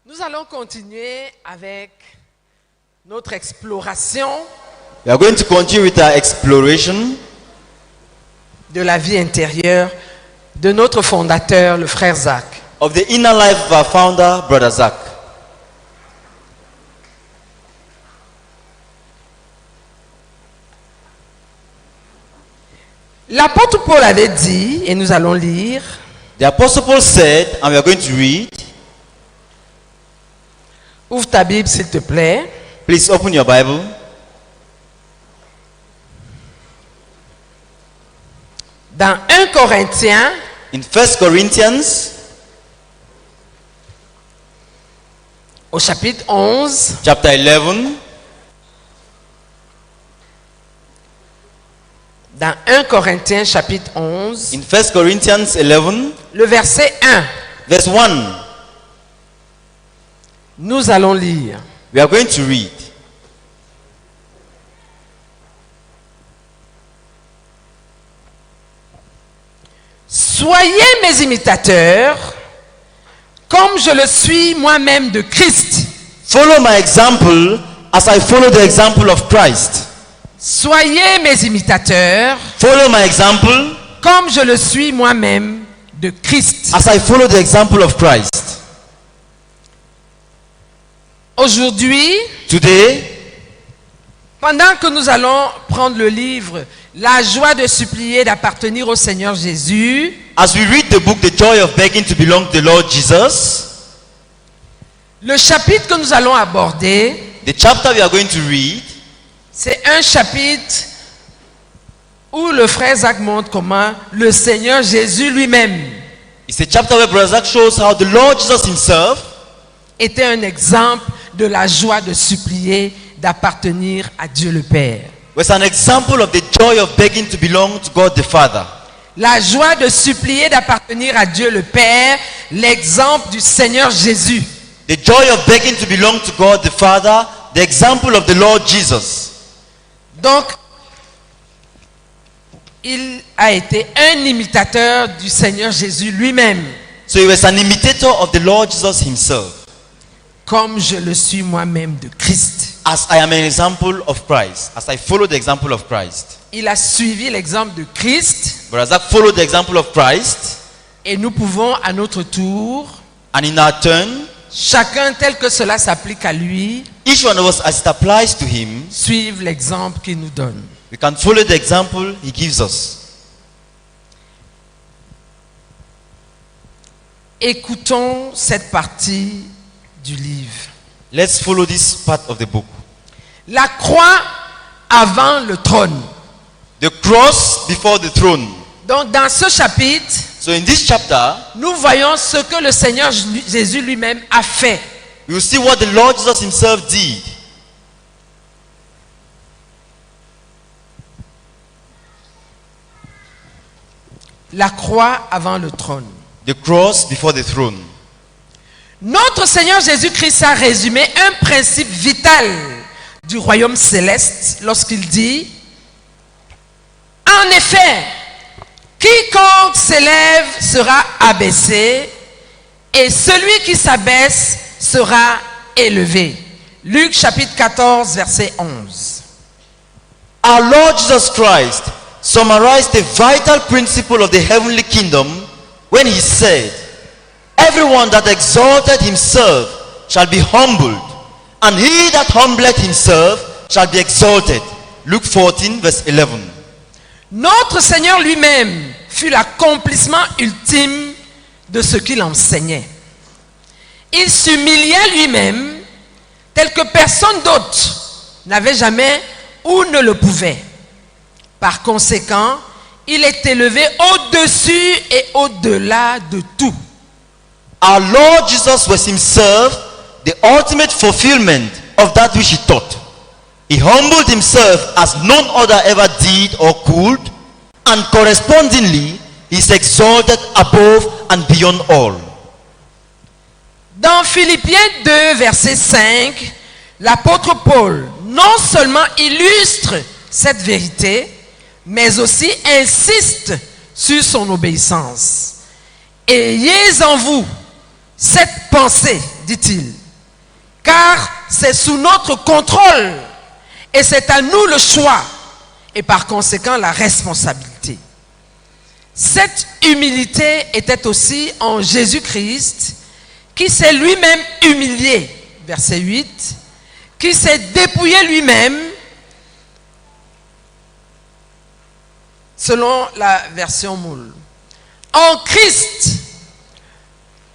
Nous allons continuer avec notre exploration We are going to continue with our exploration de la vie intérieure de notre fondateur, le frère Zach. of the inner life of our founder, Brother Zach. L'apôtre Paul avait dit, et nous allons lire, The Apostle Paul said, and we are going to read, ouvre ta Bible s'il te plaît, please open your Bible. dans 1 Corinthiens, In 1 Corinthians, au chapitre 11, chapter 11, dans 1 Corinthiens chapitre 11, in 1 Corinthians 11, le verset 1, verse 1, nous allons lire. we are going to read. Soyez mes imitateurs, comme je le suis moi-même de Christ. Follow my example as I follow the example of Christ. Soyez mes imitateurs, Follow my example comme je le suis moi-même de Christ. as I follow the example of Christ. Aujourd'hui, Today, pendant que nous allons prendre le livre « La joie de supplier d'appartenir au Seigneur Jésus », as we read the book, The Joy of Begging to Belong to the Lord Jesus, le chapitre que nous allons aborder, the chapter we are going to read, c'est un chapitre où le frère Zach montre comment le Seigneur Jésus lui-même it's a chapter where Brother Zach shows how the Lord Jesus himself était un exemple de la joie de supplier d'appartenir à Dieu le Père. was an example of the joy of begging to belong to God the Father. La joie de supplier d'appartenir à Dieu le Père, l'exemple du Seigneur Jésus. The joy of begging to belong to God the Father, the example of the Lord Jesus. Donc, il a été un imitateur du Seigneur Jésus lui-même, So he was an imitator of the Lord Jesus himself, comme je le suis moi-même de Christ. as I am an example of Christ, as I follow the example of Christ. Il a suivi l'exemple de Christ Brother Zach followed the example of Christ, et nous pouvons à notre tour, and in our turn, chacun tel que cela s'applique à lui, each one of us, as it applies to him, suivre l'exemple qu'il nous donne. we can follow the example he gives us. Écoutons cette partie du livre. Let's follow this part of the book. La croix avant le trône. The cross before the throne. Donc dans ce chapitre, So in this chapter, nous voyons ce que le Seigneur Jésus lui-même a fait. we will see what the Lord Jesus himself did. La croix avant le trône. The cross before the throne. Notre Seigneur Jésus-Christ a résumé un principe vital du royaume céleste lorsqu'il dit: en effet, quiconque s'élève sera abaissé et celui qui s'abaisse sera élevé. Luc chapitre 14 verset 11. Our Lord Jesus Christ summarized the vital principle of the heavenly kingdom when he said, everyone that exalted himself shall be humbled, and he that humbleth himself shall be exalted. Luke 14 verse 11. Notre Seigneur lui-même fut l'accomplissement ultime de ce qu'il enseignait. Il s'humilia lui-même tel que personne d'autre n'avait jamais ou ne le pouvait. Par conséquent, il est élevé au-dessus et au-delà de tout. Our Lord Jesus was himself the ultimate fulfillment of that which he taught. He humbled himself as none other ever did or could, and correspondingly, he is exalted above and beyond all. Dans Philippiens 2, verset 5, l'apôtre Paul non seulement illustre cette vérité, mais aussi insiste sur son obéissance. Ayez en vous cette pensée, dit-il, car c'est sous notre contrôle et c'est à nous le choix et par conséquent la responsabilité. Cette humilité était aussi en Jésus-Christ qui s'est lui-même humilié, verset 8, qui s'est dépouillé lui-même, selon la version Moule. En Christ,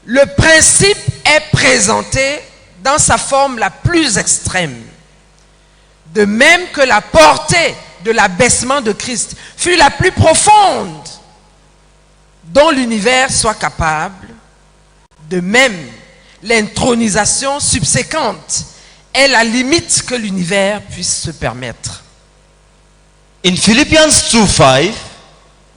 le principe est présenté dans sa forme la plus extrême, de même que la portée de l'abaissement de Christ fut la plus profonde dont l'univers soit capable, de même l'intronisation subséquente est la limite que l'univers puisse se permettre. In Philippians 2:5,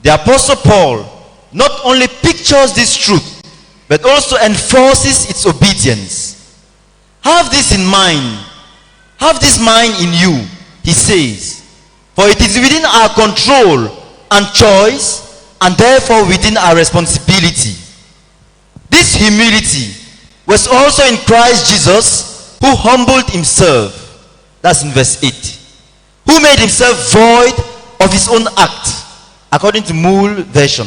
the Apostle Paul not only pictures this truth, but also enforces its obedience. Have this in mind. Have this mind in you, he says. For it is within our control and choice, and therefore within our responsibility. This humility was also in Christ Jesus, who humbled himself. That's in verse 8. Who made himself void of his own act, according to Moule version.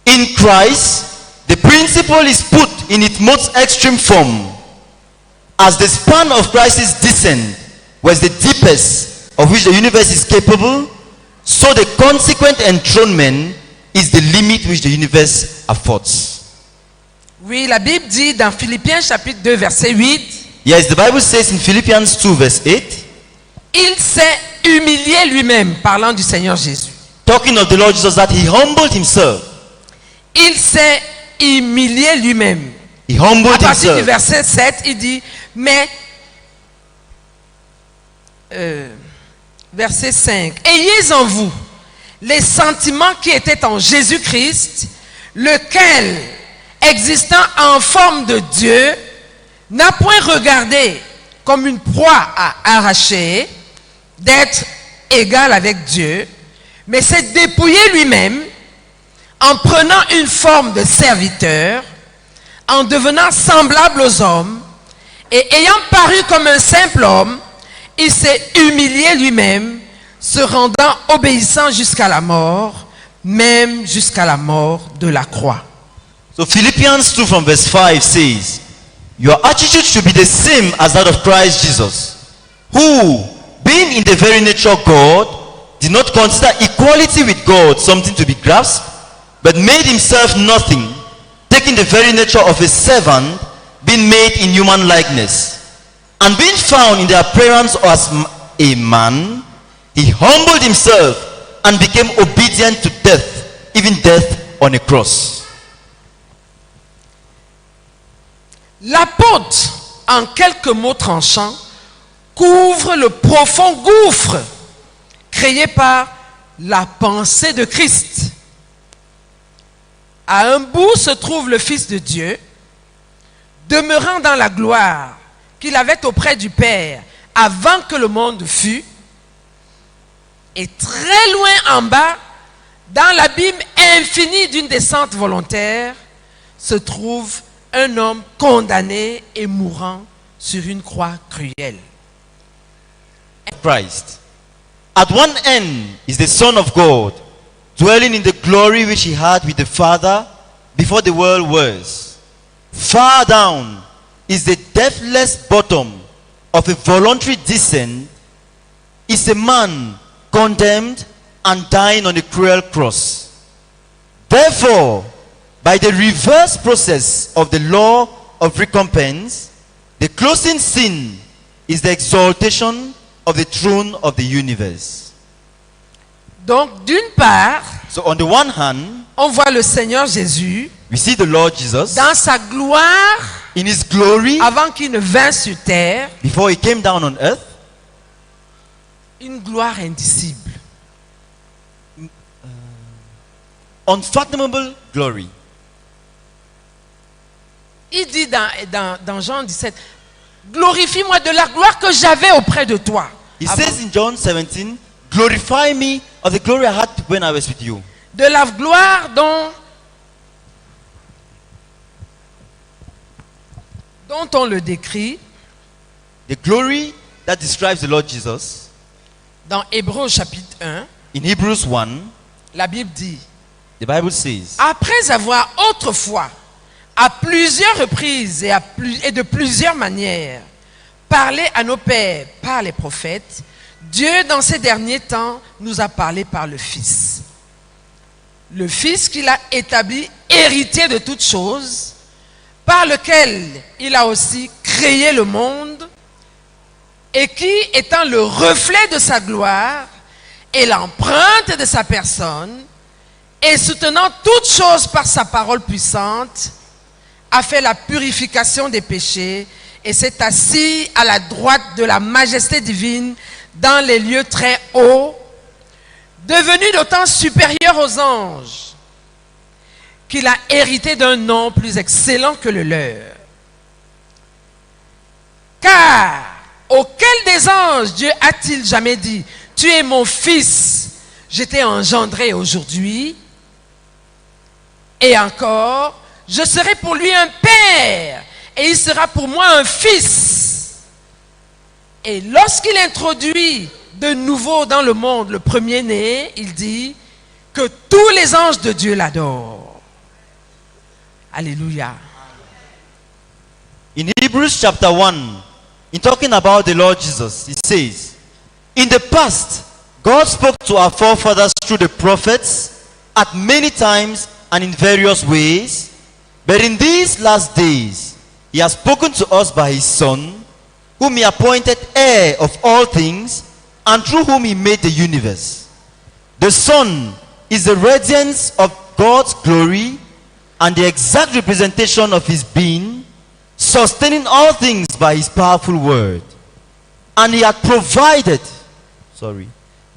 In Christ, the principle is put in its most extreme form. As the span of Christ's descent was the deepest of which the universe is capable, so the consequent enthronement is the limit which the universe affords. Oui, la Bible dit dans Philippiens chapitre 2 verset 8, Yes, the Bible says in Philippians 2 verse 8, il s'est humilié lui-même, parlant du Seigneur Jésus. talking of the Lord Jesus, that he humbled himself. Il s'est humilié lui-même. He humbled À partir du himself. verset 7, il dit, mais, verset 5, ayez en vous les sentiments qui étaient en Jésus-Christ, lequel, existant en forme de Dieu, n'a point regardé comme une proie à arracher, d'être égal avec Dieu, mais s'est dépouillé lui-même en prenant une forme de serviteur, en devenant semblable aux hommes, et ayant paru comme un simple homme, il s'est humilié lui-même, se rendant obéissant jusqu'à la mort, même jusqu'à la mort de la croix. So Philippians 2 from verse 5 says, your attitude should be the same as that of Christ Jesus, who, being in the very nature God, did not consider equality with God something to be grasped, but made himself nothing, taking the very nature of a servant, being made in human likeness. And being found in the appearance as a man, he humbled himself and became obedient to death, even death on a cross. L'apôtre, en quelques mots tranchants, couvre le profond gouffre créé par la pensée de Christ. À un bout se trouve le Fils de Dieu, demeurant dans la gloire qu'il avait auprès du Père avant que le monde fût, et très loin en bas, dans l'abîme infini d'une descente volontaire, se trouve un homme condamné et mourant sur une croix cruelle. Christ. At one end is the Son of God, dwelling in the glory which he had with the Father before the world was. Far down is the depthless bottom of a voluntary descent, is a man condemned and dying on a cruel cross. Therefore, by the reverse process of the law of recompense, the closing sin is the exaltation of the throne of the universe. Donc, d'une part, So on the one hand, on voit le Seigneur Jésus we see the Lord Jesus dans sa gloire in his glory avant qu'il ne vînt sur terre, before he came down on earth, une gloire indicible. unfathomable glory. Il dit dans Jean 17, glorifie-moi de la gloire que j'avais auprès de toi. He says in John 17, glorify me of the glory I had when I was with you. De la gloire dont dont on le décrit the glory that describes the Lord Jesus, dans Hébreux chapitre 1, in Hebrews 1, la Bible dit, the Bible says, après avoir autrefois, à plusieurs reprises et de plusieurs manières, parlé à nos pères par les prophètes, Dieu, dans ces derniers temps, nous a parlé par le Fils. Le Fils qu'il a établi héritier de toutes choses, par lequel il a aussi créé le monde, et qui, étant le reflet de sa gloire et l'empreinte de sa personne, et soutenant toutes choses par sa parole puissante, a fait la purification des péchés et s'est assis à la droite de la majesté divine dans les lieux très hauts, devenu d'autant supérieur aux anges qu'il a hérité d'un nom plus excellent que le leur. Car auquel des anges Dieu a-t-il jamais dit, tu es mon fils, je t'ai engendré aujourd'hui, et encore, je serai pour lui un père, et il sera pour moi un fils. Et lorsqu'il introduit de nouveau dans le monde le premier-né, il dit que tous les anges de Dieu l'adorent. Alléluia. in Hebrews chapter 1, in talking about the Lord Jesus, it says, in the past, God spoke to our forefathers through the prophets at many times and in various ways, but in these last days, he has spoken to us by his Son, whom he appointed heir of all things, and through whom he made the universe. The Son is the radiance of God's glory and the exact representation of his being, sustaining all things by his powerful word. And he had provided,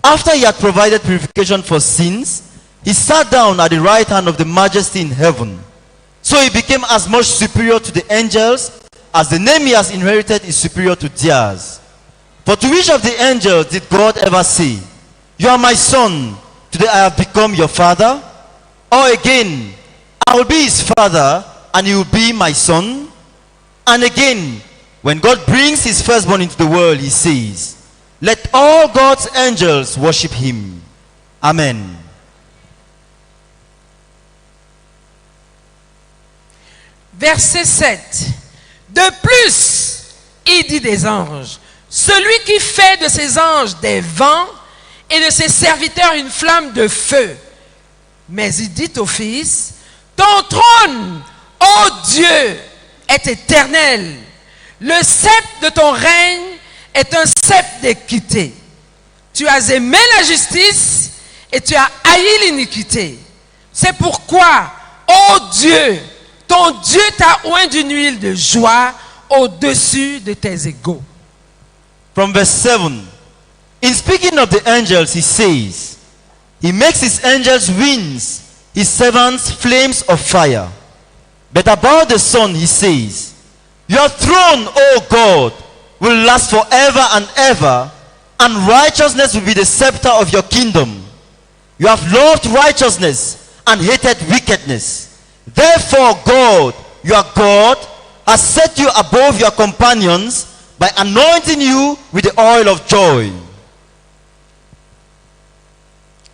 after he had provided purification for sins, he sat down at the right hand of the majesty in heaven. So he became as much superior to the angels as the name he has inherited is superior to theirs. For to which of the angels did God ever say, you are my son, today I have become your father? Or again, I will be his father and he will be my son? And again, when God brings his firstborn into the world, he says, let all God's angels worship him. Amen. Verset 7. De plus, il dit des anges, celui qui fait de ses anges des vents et de ses serviteurs une flamme de feu. Mais il dit au Fils, ton trône, ô Dieu, est éternel. Le sceptre de ton règne est un sceptre d'équité. Tu as aimé la justice et tu as haï l'iniquité. C'est pourquoi, ô Dieu, ton Dieu t'a oint d'une huile de joie au-dessus de tes égaux. From verse 7, in speaking of the angels, he says, he makes his angels winds, his servants flames of fire. But about the Son, he says, your throne, O God, will last forever and ever, and righteousness will be the scepter of your kingdom. You have loved righteousness and hated wickedness. Therefore, God, your God, has set you above your companions by anointing you with the oil of joy.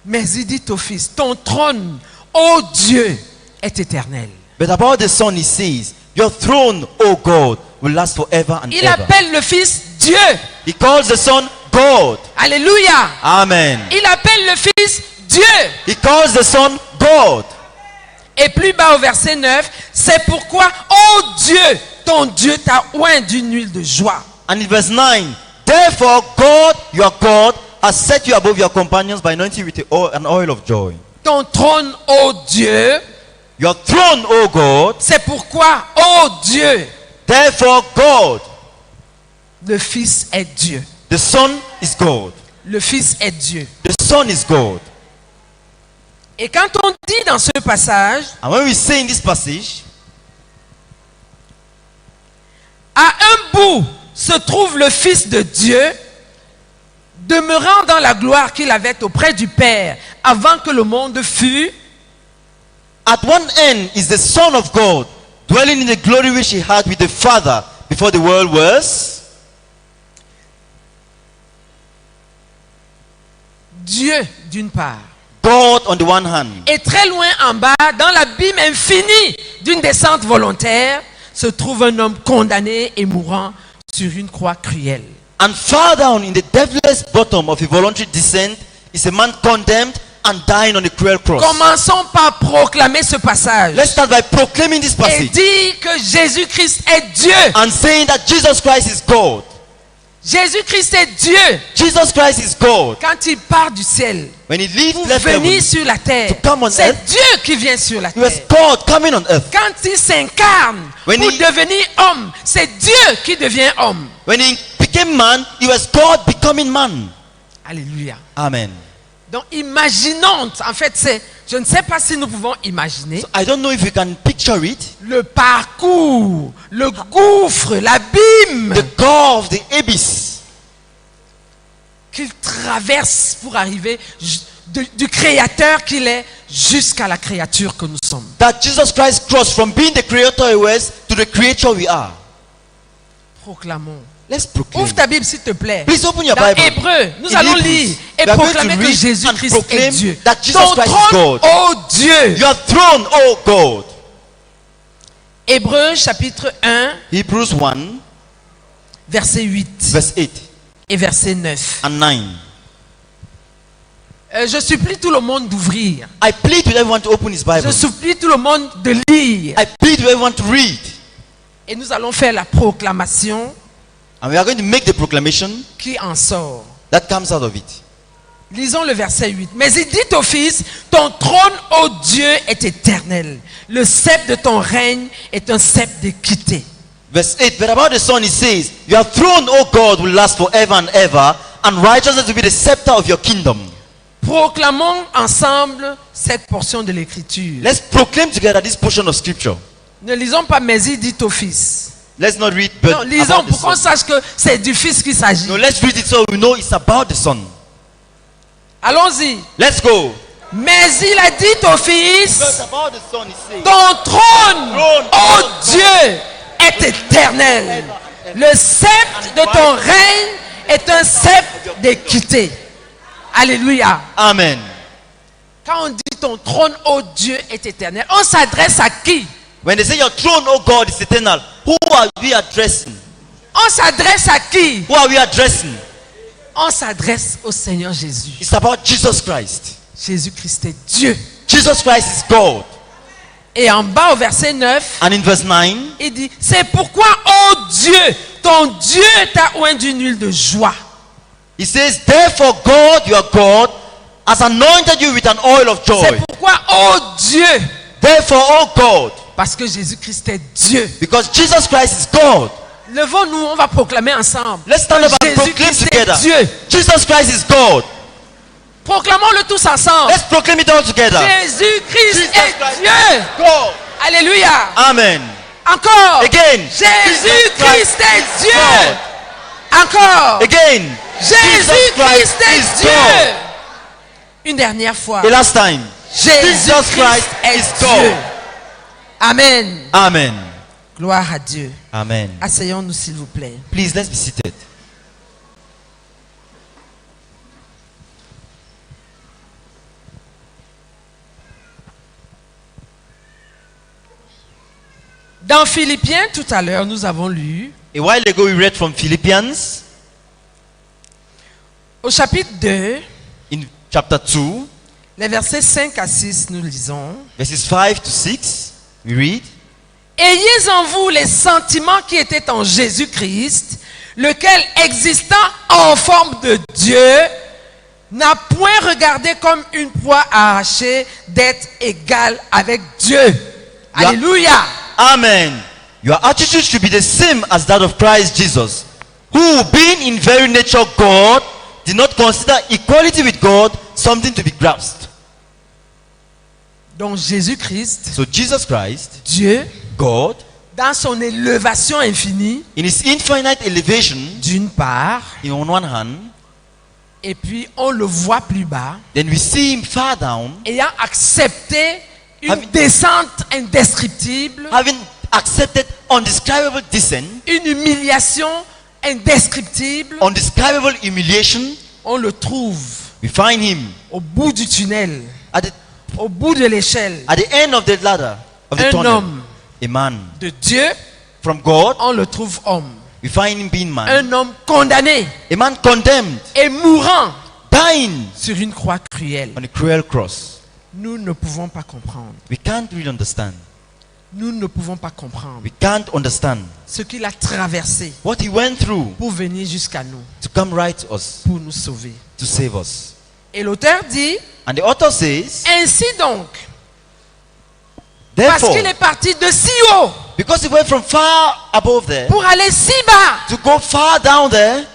Mais il dit au Fils, ton trône, ô Dieu, est éternel. But about the Son, he says, your throne, O God, will last forever and Il ever. appelle le Fils Dieu. He calls the Son God. Alléluia. Amen. Il appelle le Fils Dieu. He calls the Son God. Et plus bas au verset 9, c'est pourquoi, ô Dieu, ton Dieu t'a oint d'une huile de joie. And in verse 9, therefore God, your God, has set you above your companions by anointing you with an oil of joy. Ton trône, ô Dieu, Your throne, O God, c'est pourquoi, ô Dieu, therefore God, le Fils est Dieu. the Son is God. Le Fils est Dieu. The Son is God. Et quand on dit dans ce passage, And when we say in this passage, à un bout se trouve le Fils de Dieu, demeurant dans la gloire qu'il avait auprès du Père avant que le monde fût, at one end is the Son of God, dwelling in the glory which he had with the Father before the world was. Dieu d'une part. God on the one hand. Et très loin en bas, dans l'abîme infini d'une descente volontaire, se trouve un homme condamné et mourant sur une croix cruelle. And far down in the deathless bottom of a voluntary descent is a man condemned and dying on a cruel cross. Commençons par proclamer ce passage. Let's start by proclaiming this Et passage dire que Jésus-Christ est Dieu. and saying that Jesus Christ is God. Jésus-Christ est Dieu. Jesus Christ is God. Quand il part du ciel When he leaves pour left venir heaven, sur la terre, to come on c'est earth, Dieu qui vient sur la he was terre. God coming on earth. Quand il s'incarne When pour he- devenir homme, c'est Dieu qui devient homme. When he became man, he was God becoming man. Alléluia. Amen. Donc imaginons, en fait c'est, je ne sais pas si nous pouvons imaginer So I don't know if you can picture it. le parcours, le gouffre, l'abîme The gulf, the abyss qu'il traverse pour arriver du créateur qu'il est jusqu'à la créature que nous sommes. that Jesus Christ crossed from being the creator he was to the creature we are. Proclamons. Let's proclaim. Ouvre ta Bible s'il te plaît. Please open your Dans Bible. Hébreu, nous In allons Hebrews, lire et we are going proclamer to que read Jésus-Christ and est proclaim Dieu. that Jesus Ton Christ is trône, God. ô Dieu. Your throne, oh God. Hébreu chapitre 1, Hebrews 1, verset 8 verse 8 et verset 9. and 9. Je supplie tout le monde d'ouvrir. I plead with everyone to open his Bible. Je supplie tout le monde de lire. I plead with everyone to read. Et nous allons faire la proclamation And we are going to make the proclamation qui en sort. that comes out of it. Lisons le verset 8. Mais il dit au Fils, ton trône, ô Dieu, est éternel. Le sceptre de ton règne est un sceptre d'équité. Verse 8. But about the Son, he says, your throne, O God, will last forever and ever, and righteousness will be the scepter of your kingdom. Proclamons ensemble cette portion de l'écriture. Let's proclaim together this portion of scripture. Ne lisons pas, mais il dit au Fils. Let's not read, but Non, lisons about the pour qu'on Son. sache que c'est du Fils qu'il s'agit. No, let's read it so we know it's about the Son. Allons-y. Let's go. Mais il a dit au Fils, But about the Son, he says, ton trône, ô Dieu, est éternel. Le sceptre de ton règne est un sceptre d'équité. Alléluia. Amen. Quand on dit ton trône, ô Dieu, est éternel, on s'adresse à qui? When they say your throne, O God, is eternal, who are we addressing? On s'adresse à qui? Who are we addressing? On s'adresse au Seigneur Jésus. It's about Jesus Christ. Jésus-Christ est Dieu. Jesus Christ is God. Et en bas au verset 9, And in verse 9, il dit, c'est pourquoi, ô Dieu, ton Dieu t'a oint d'une huile de joie. he says, therefore God, your God, has anointed you with an oil of C'est joy. pourquoi, ô Dieu, Therefore, O God, parce que Jésus-Christ est Dieu. because Jesus Christ is God. Levons-nous, on va proclamer ensemble. Let's stand up and proclaim Jésus-Christ est together. Dieu. Jesus Christ is God. Proclamons-le tous ensemble. Let's proclaim it all together. Jésus-Christ Jesus est Christ Dieu. God. Alléluia. Amen. Encore. Again. Jésus-Christ est Dieu. Encore. Again. Jésus-Christ est is Dieu. God. Une dernière fois. The last time. Jésus-Christ Christ est is Dieu. God. Amen. Amen. Gloire à Dieu. Amen. Asseyons-nous s'il vous plaît. Please, let's be seated. Dans Philippiens, tout à l'heure, nous avons lu A while ago, we read from Philippians au chapitre 2, in chapter 2, les versets 5 à 6, nous lisons. verses 5 to 6. We read, Ayez en vous les sentiments qui étaient en Jésus-Christ, lequel, existant en forme de Dieu, n'a point regardé comme une proie arrachée d'être égal avec Dieu. Yeah. Alléluia. Amen. Your attitude should be the same as that of Christ Jesus, who, being in very nature God, did not consider equality with God something to be grasped. Donc Jésus-Christ, So Jesus Christ, Dieu, God, dans son élévation infinie, in his infinite elevation, d'une part, in on one hand, et puis on le voit plus bas, then we see him far down, ayant accepté une Having- descente indescriptible, having accepted undescribable descent, une humiliation indescriptible. undescribable humiliation. On le trouve We find him au bout du tunnel, at the, au bout de l'échelle. at the end of the ladder of the Un tunnel. homme A man de Dieu, from God. on le trouve homme. We find him being man. Un homme condamné A man condemned, et mourant dying sur une croix cruelle. on a cruel cross. Nous ne pouvons pas comprendre. We can't really understand. Nous ne pouvons pas comprendre We can't understand ce qu'il a traversé what he went through pour venir jusqu'à nous, to come right to us, pour nous sauver. to save us. Et l'auteur dit, And the author says, ainsi donc, parce therefore, qu'il est parti de si haut because he went from far above there pour aller si bas, to go far down there,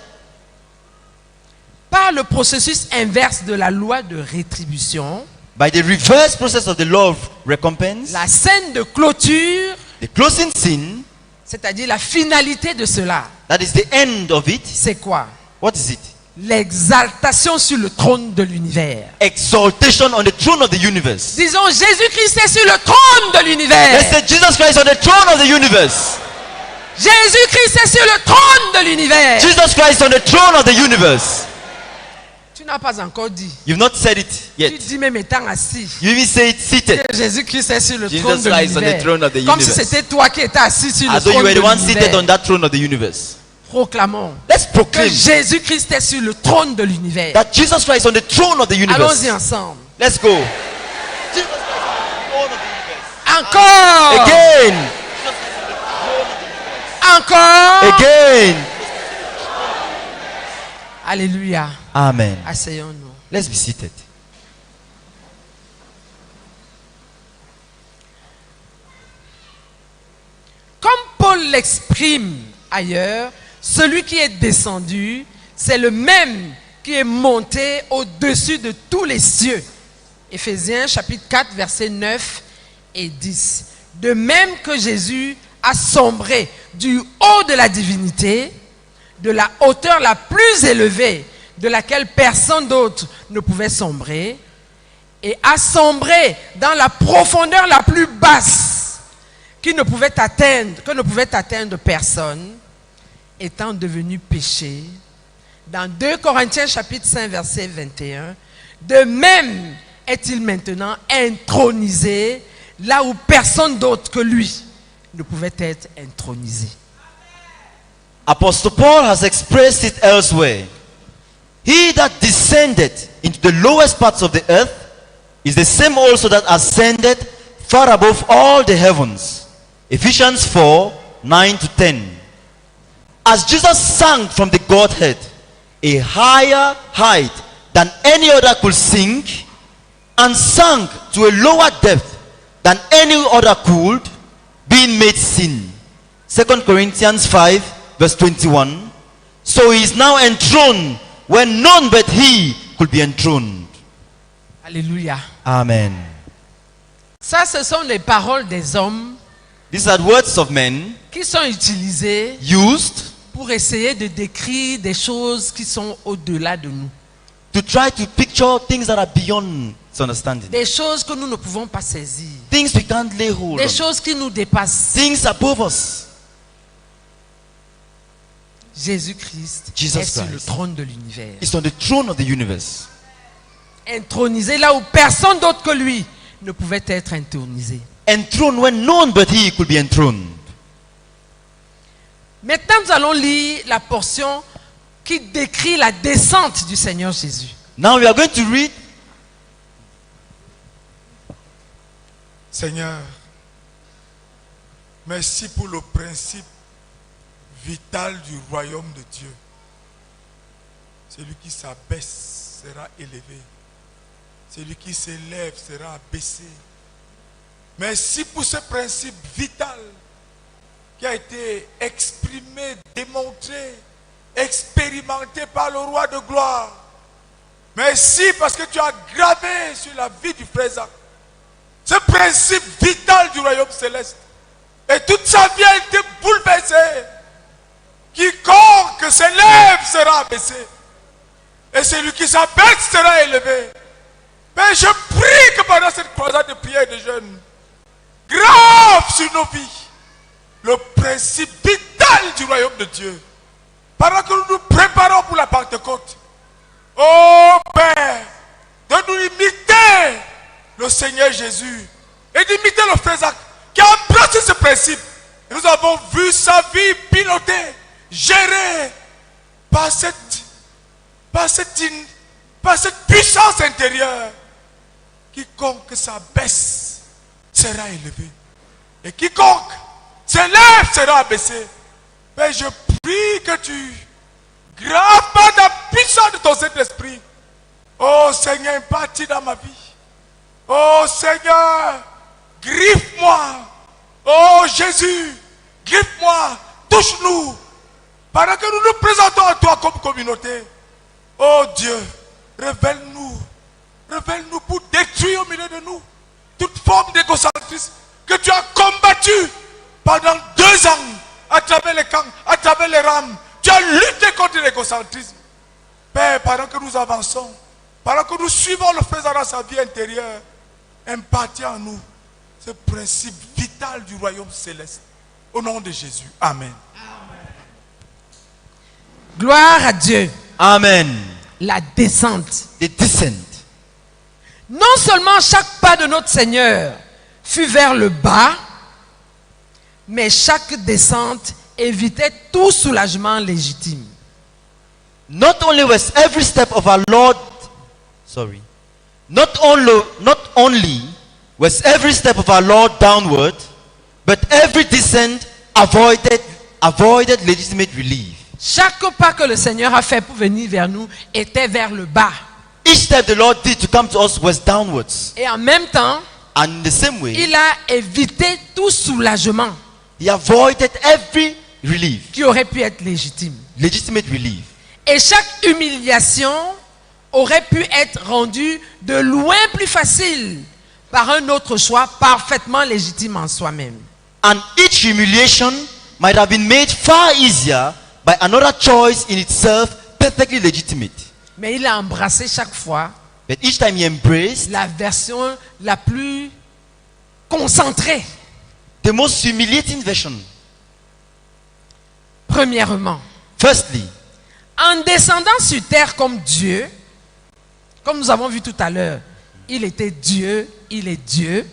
par le processus inverse de la loi de rétribution, by the reverse process of the law of recompense, la scène de clôture, the closing scene, c'est-à-dire la finalité de cela, that is the end of it. c'est quoi? What is it? L'exaltation sur le trône de l'univers. Exaltation on the throne of the universe. Disons, Jésus-Christ est sur le trône de l'univers. Let's say Jesus Christ on the throne of the universe. Jésus-Christ est sur le trône de l'univers. Jesus Christ on the throne of the universe. Tu n'as pas encore dit. You've not said it Tu yet. dis même étant assis. You even say it seated. Que Jésus-Christ est sur le Jesus trône de Christ on the throne of the l'univers. Comme si universe. c'était toi qui étais assis sur le As though you trône were de the one seated on l'univers. that throne of the universe. Proclamons Let's que proclaim Jésus-Christ est sur le trône de l'univers. that Jesus Christ on the throne of the universe. Allons-y ensemble. Let's go. Jesus Christ on the throne of the universe. Encore. Again. Encore. Again. Alléluia. Amen. Asseyons-nous. Let's be seated. Comme Paul l'exprime ailleurs, celui qui est descendu, c'est le même qui est monté au-dessus de tous les cieux. Éphésiens chapitre 4, versets 9 et 10. De même que Jésus a sombré du haut de la divinité, de la hauteur la plus élevée, de laquelle personne d'autre ne pouvait sombrer, et a sombré dans la profondeur la plus basse, que ne pouvait atteindre personne, étant devenu péché. Dans 2 Corinthiens chapitre 5 verset 21, de même est-il maintenant intronisé là où personne d'autre que lui ne pouvait être intronisé. Apostle Paul has expressed it elsewhere. He that descended into the lowest parts of the earth is the same also that ascended far above all the heavens. Ephesians 4, 9 to 10. As Jesus sank from the Godhead a higher height than any other could sink, and sank to a lower depth than any other could, being made sin. 2 Corinthians 5 verse 21. So he is now enthroned when none but he could be enthroned. Alléluia. Amen. Ça, ce sont les paroles des hommes These are words of men qui sont utilisées used pour essayer de décrire des choses qui sont au-delà de nous. to try to picture things that are beyond understanding. Des choses que nous ne pouvons pas saisir. Things we can't lay hold Des on. choses qui nous dépassent. Things above us. Jésus-Christ Jesus est sur le Christ. trône de l'univers. It's on the throne of the universe. Intronisé là où personne d'autre que lui ne pouvait être intronisé. Enthroned when none but he could be enthroned. Maintenant, nous allons lire la portion qui décrit la descente du Seigneur Jésus. Now we are going to read. Seigneur, merci pour le principe vital du royaume de Dieu. Celui qui s'abaisse sera élevé. Celui qui s'élève sera abaissé. Merci pour ce principe vital qui a été exprimé, démontré, expérimenté par le roi de gloire. Merci parce que tu as gravé sur la vie du frère Zach ce principe vital du royaume céleste. Et toute sa vie a été bouleversée. Quiconque s'élève sera abaissé. Et celui qui s'abaisse sera élevé. Mais je prie que pendant cette croisade de prière et de jeûne, grave sur nos vies, le principe vital du royaume de Dieu. Pendant que nous nous préparons pour la Pentecôte, oh Père, de nous imiter le Seigneur Jésus et d'imiter le frère Jacques qui a embrassé ce principe. Et nous avons vu sa vie pilotée, gérée par cette puissance intérieure. Quiconque s'abaisse sera élevé. Et quiconque s'élève sera abaissé. Mais je prie que tu graves par la puissance de ton Saint-Esprit. Oh Seigneur, bâtis dans ma vie. Oh Seigneur, griffe-moi. Oh Jésus, griffe-moi, touche-nous. Pendant que nous nous présentons à toi comme communauté. Oh Dieu, révèle-nous pour détruire au milieu de nous toute forme d'égocentrisme que tu as combattu pendant 2 ans à travers les camps, à travers les rames. Tu as lutté contre l'égocentrisme. Père, pendant que nous avançons, pendant que nous suivons le faisant dans sa vie intérieure, impartis en nous ce principe vital du royaume céleste. Au nom de Jésus. Amen. Gloire à Dieu. Amen. La descente. The descent. Non seulement chaque pas de notre Seigneur fut vers le bas, mais chaque descente évitait tout soulagement légitime. Not only was every step of our Lord, not only was every step of our Lord downward, but every descent avoided legitimate relief. Chaque pas que le Seigneur a fait pour venir vers nous était vers le bas. Each step the Lord did to come to us was downwards. Et en même temps, And in the same way, il a évité tout soulagement He avoided every relief, qui aurait pu être légitime. legitimate relief. Et chaque humiliation aurait pu être rendue de loin plus facile par un autre choix parfaitement légitime en soi-même. And each humiliation might have been made far easier by another choice in itself perfectly legitimate. Mais il a embrassé chaque fois But each time He embraced la version la plus concentrée. the most humiliating version. Premièrement, Firstly, en descendant sur terre comme Dieu, comme nous avons vu tout à l'heure, il était Dieu, il est Dieu.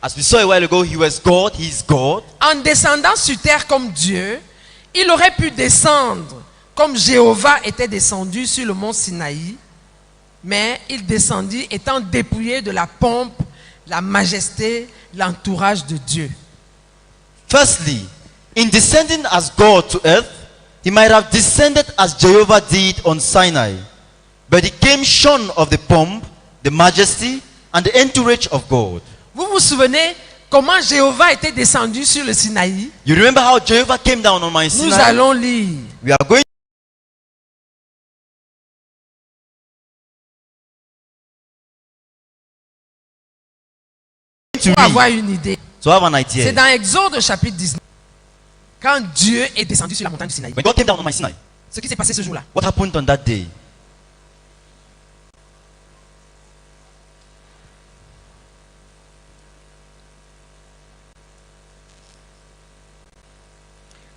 as we saw a while ago, He was God, He is God. En descendant sur terre comme Dieu, il aurait pu descendre comme Jéhovah était descendu sur le mont Sinaï, mais il descendit étant dépouillé de la pompe, la majesté, l'entourage de Dieu. Firstly, in descending as God to earth, He might have descended as Jehovah did on Sinai. But He came shorn of the pomp, the majesty, and the entourage of God. Vous vous souvenez comment Jéhovah était descendu sur le Sinaï? You remember how Jehovah came down on Mount Nous Sinai? allons lire. We are going to Pour avoir read, une idée. to have an C'est idea. dans Exode chapitre 19. Quand Dieu est descendu sur la montagne du Sinaï. When God came down on Mount Sinai, Ce qui s'est passé ce jour-là. what happened on that day?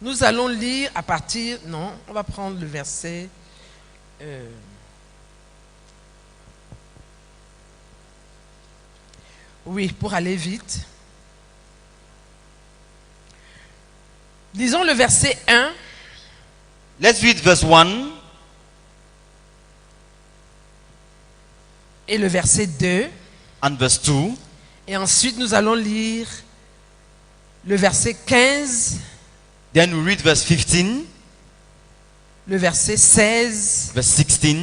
Nous allons lire à partir... Non, on va prendre le verset... Oui, pour aller vite. Lisons le verset 1 Let's read verse 1 et le verset 2. and verse 2. Et ensuite, nous allons lire le verset 15, Then we read verse 15, le verset 16, verse 16.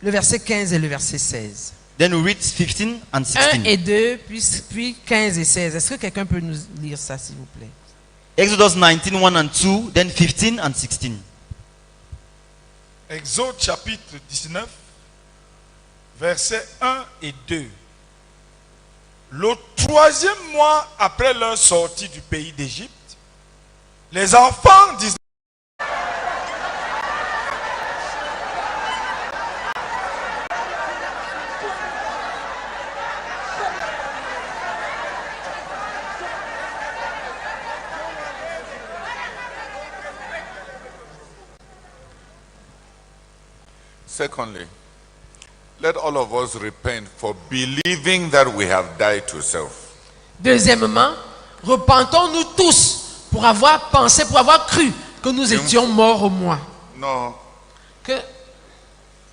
le verset 15 et le verset 16. Then we read 15 and 1 16. et 2, puis 15 et 16. Est-ce que quelqu'un peut nous lire ça, s'il vous plaît? Exodus 19, 1 and 2, then 15 and 16. Exode chapitre 19, versets 1 et 2. Le 3e mois après leur sortie du pays d'Égypte, les enfants d'Israël Secondly, let all of us repent for believing that we have died to self. Deuxièmement, repentons-nous tous pour avoir pensé, pour avoir cru que nous étions morts au moi. Non, Que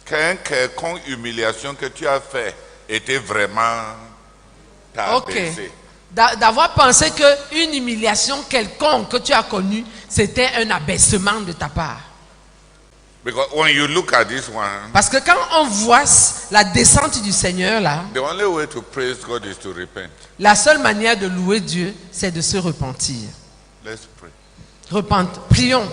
quelconque humiliation que tu as fait était vraiment ta Ok. baissée. D'avoir pensé qu'une humiliation quelconque que tu as connue, c'était un abaissement de ta part. Because when you look at this one, Parce que quand on voit la descente du Seigneur là, the only way to praise God is to repent. la seule manière de louer Dieu, c'est de se repentir. Let's pray. Prions.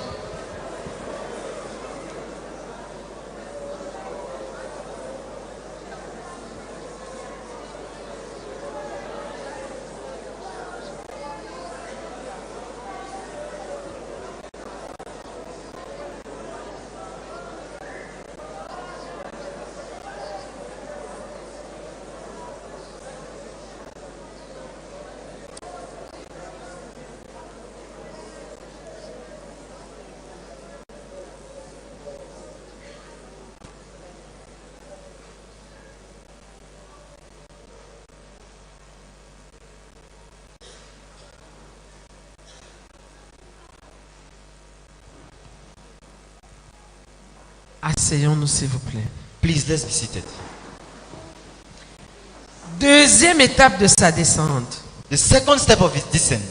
Asseyons-nous s'il vous plaît. Please, let's be seated. Deuxième étape de sa descente. The second step of his descent.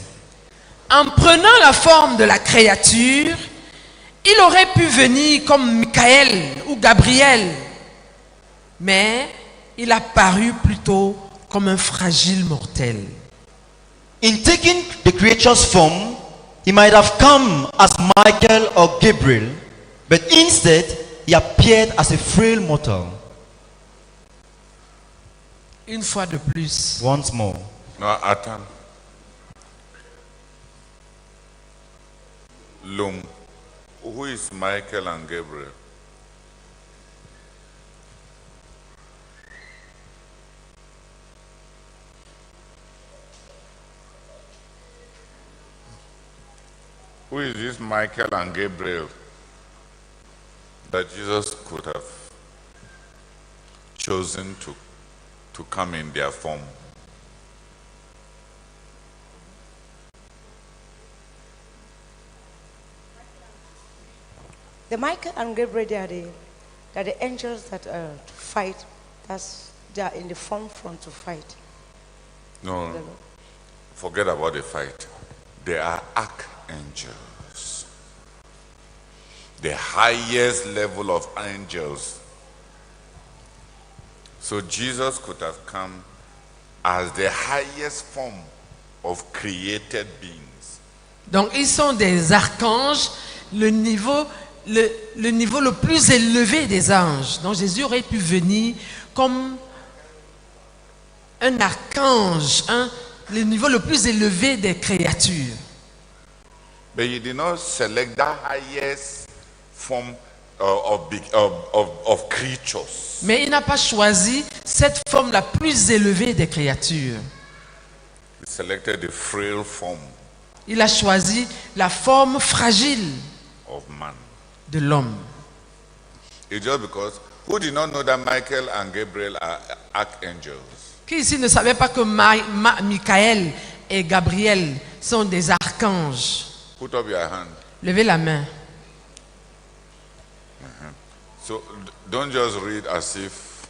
En prenant la forme de la créature, il aurait pu venir comme Michael ou Gabriel, mais il a paru plutôt comme un fragile mortel. In taking the creature's form, he might have come as Michael or Gabriel, but instead he appeared as a frail mortal. Une fois de plus, Once more. No, attends. Lum, who is Michael and Gabriel? Who is this Michael and Gabriel that Jesus could have chosen to come in their form? The Michael and Gabriel, they are the angels that fight. They are in the front to fight. No, The Lord. forget about the fight. They are archangels. The highest level of angels. So Jesus could have come as the highest form of created beings. donc ils sont des archanges, le niveau le plus élevé des anges. Donc Jésus aurait pu venir comme un archange, le niveau le plus élevé des créatures. But he did not select that highest form of creatures. Mais il n'a pas choisi cette forme la plus élevée des créatures. He selected the frail form Il a choisi la forme fragile of man. de l'homme. It's just because who did not know that Michael and Gabriel are archangels? Qui ici ne savait pas que Michael et Gabriel sont des archanges? Put up your hand. Levez la main. So don't just read as if.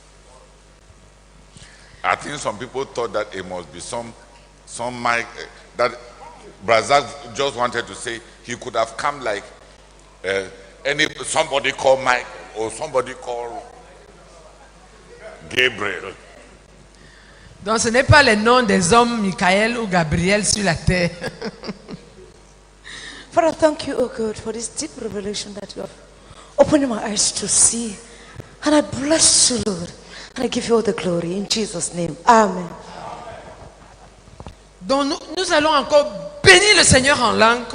I think some people thought that it must be some Mike that Brazil just wanted to say he could have come like somebody called Mike or somebody called Gabriel. Donc ce n'est pas les noms des hommes Michael ou Gabriel sur la terre. Father, thank you, oh God, for this deep revelation that you have opened my eyes to see. And I bless you, Lord. And I give you all the glory in Jesus' name. Amen. Donc nous allons encore bénir le Seigneur en langue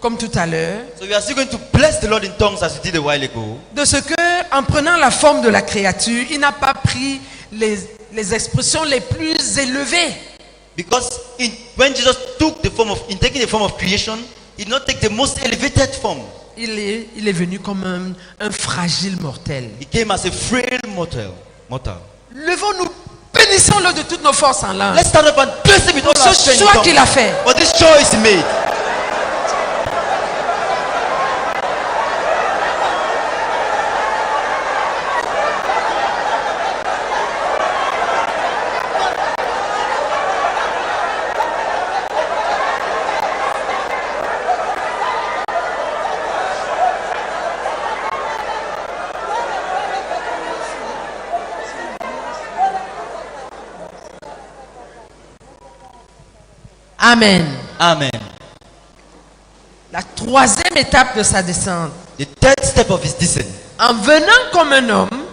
comme tout à l'heure. So we are still going to bless the Lord in tongues as we did a while ago. De ce que, en prenant la forme de la créature, il n'a pas pris les expressions les plus élevées. Because when Jesus took in taking the form of creation, He did not take the most elevated form. Il est venu comme un fragile mortel. He came as a frail mortal. Levons-nous, bénissons-le de toutes nos forces en l'âme. Let's stand up and bless him with all our Ce strength. choix qu'il a fait. For this choice he made. Amen. Amen. La troisième étape de sa descente. The third step of his descent. En venant comme un homme,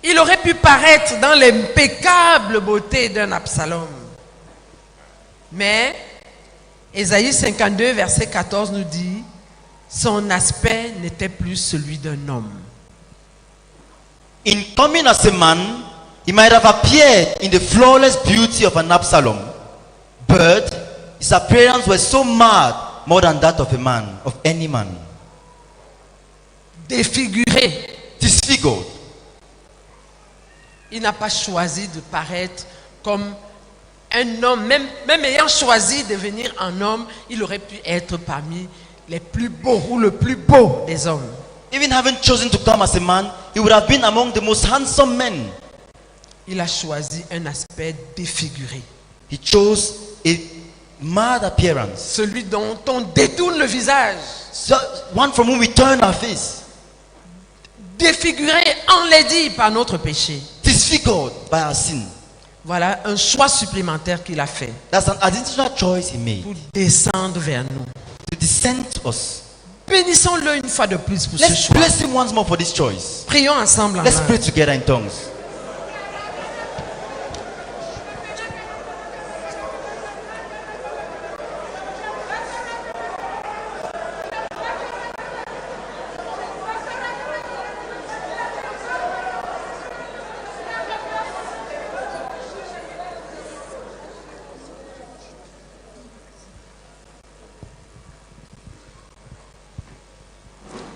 il aurait pu paraître dans l'impeccable beauté d'un Absalom. Mais, Ésaïe 52, verset 14 nous dit, son aspect n'était plus celui d'un homme. In coming as a man, he might have appeared in the flawless beauty of an Absalom, but his appearance was so mad, more than that of a man, of any man. Défiguré. Disfigured. Il n'a pas choisi de paraître comme un homme. Même ayant choisi de devenir un homme, il aurait pu être parmi les plus beaux ou le plus beau des hommes. Even having chosen to come as a man, he would have been among the most handsome men. Il a choisi un aspect défiguré. He chose a mad appearance. Celui dont on détourne le visage. So, one from whom we turn our face. Défiguré, enlaidi par notre péché. Disfigured by our sin. Voilà un choix supplémentaire qu'il a fait That's an additional choice he made. pour descendre vers nous. To descend to us. Bénissons-le une fois de plus pour ce Let's choix. bless him once more for this choice. Prions ensemble en Let's langue. pray together in tongues.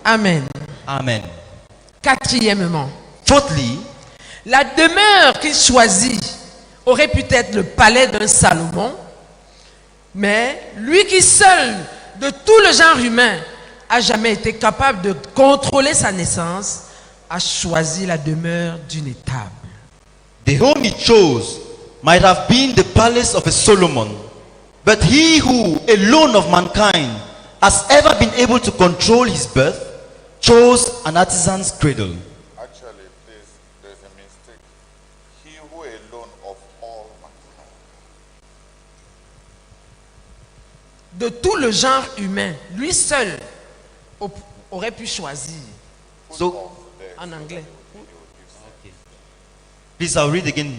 Amen. Amen. Quatrièmement, Fourthly, la demeure qu'il choisit aurait pu être le palais d'un Salomon, mais lui qui seul, de tout le genre humain, a jamais été capable de contrôler sa naissance, a choisi la demeure d'une étable. the home he chose might have been the palace of a Solomon, but he who alone of mankind has ever been able to control his birth chose an artisan's cradle. Actually, there's a mistake. He who alone of all mankind. De tout le genre humain, lui seul aurait pu choisir. So, En anglais. please, I'll read again.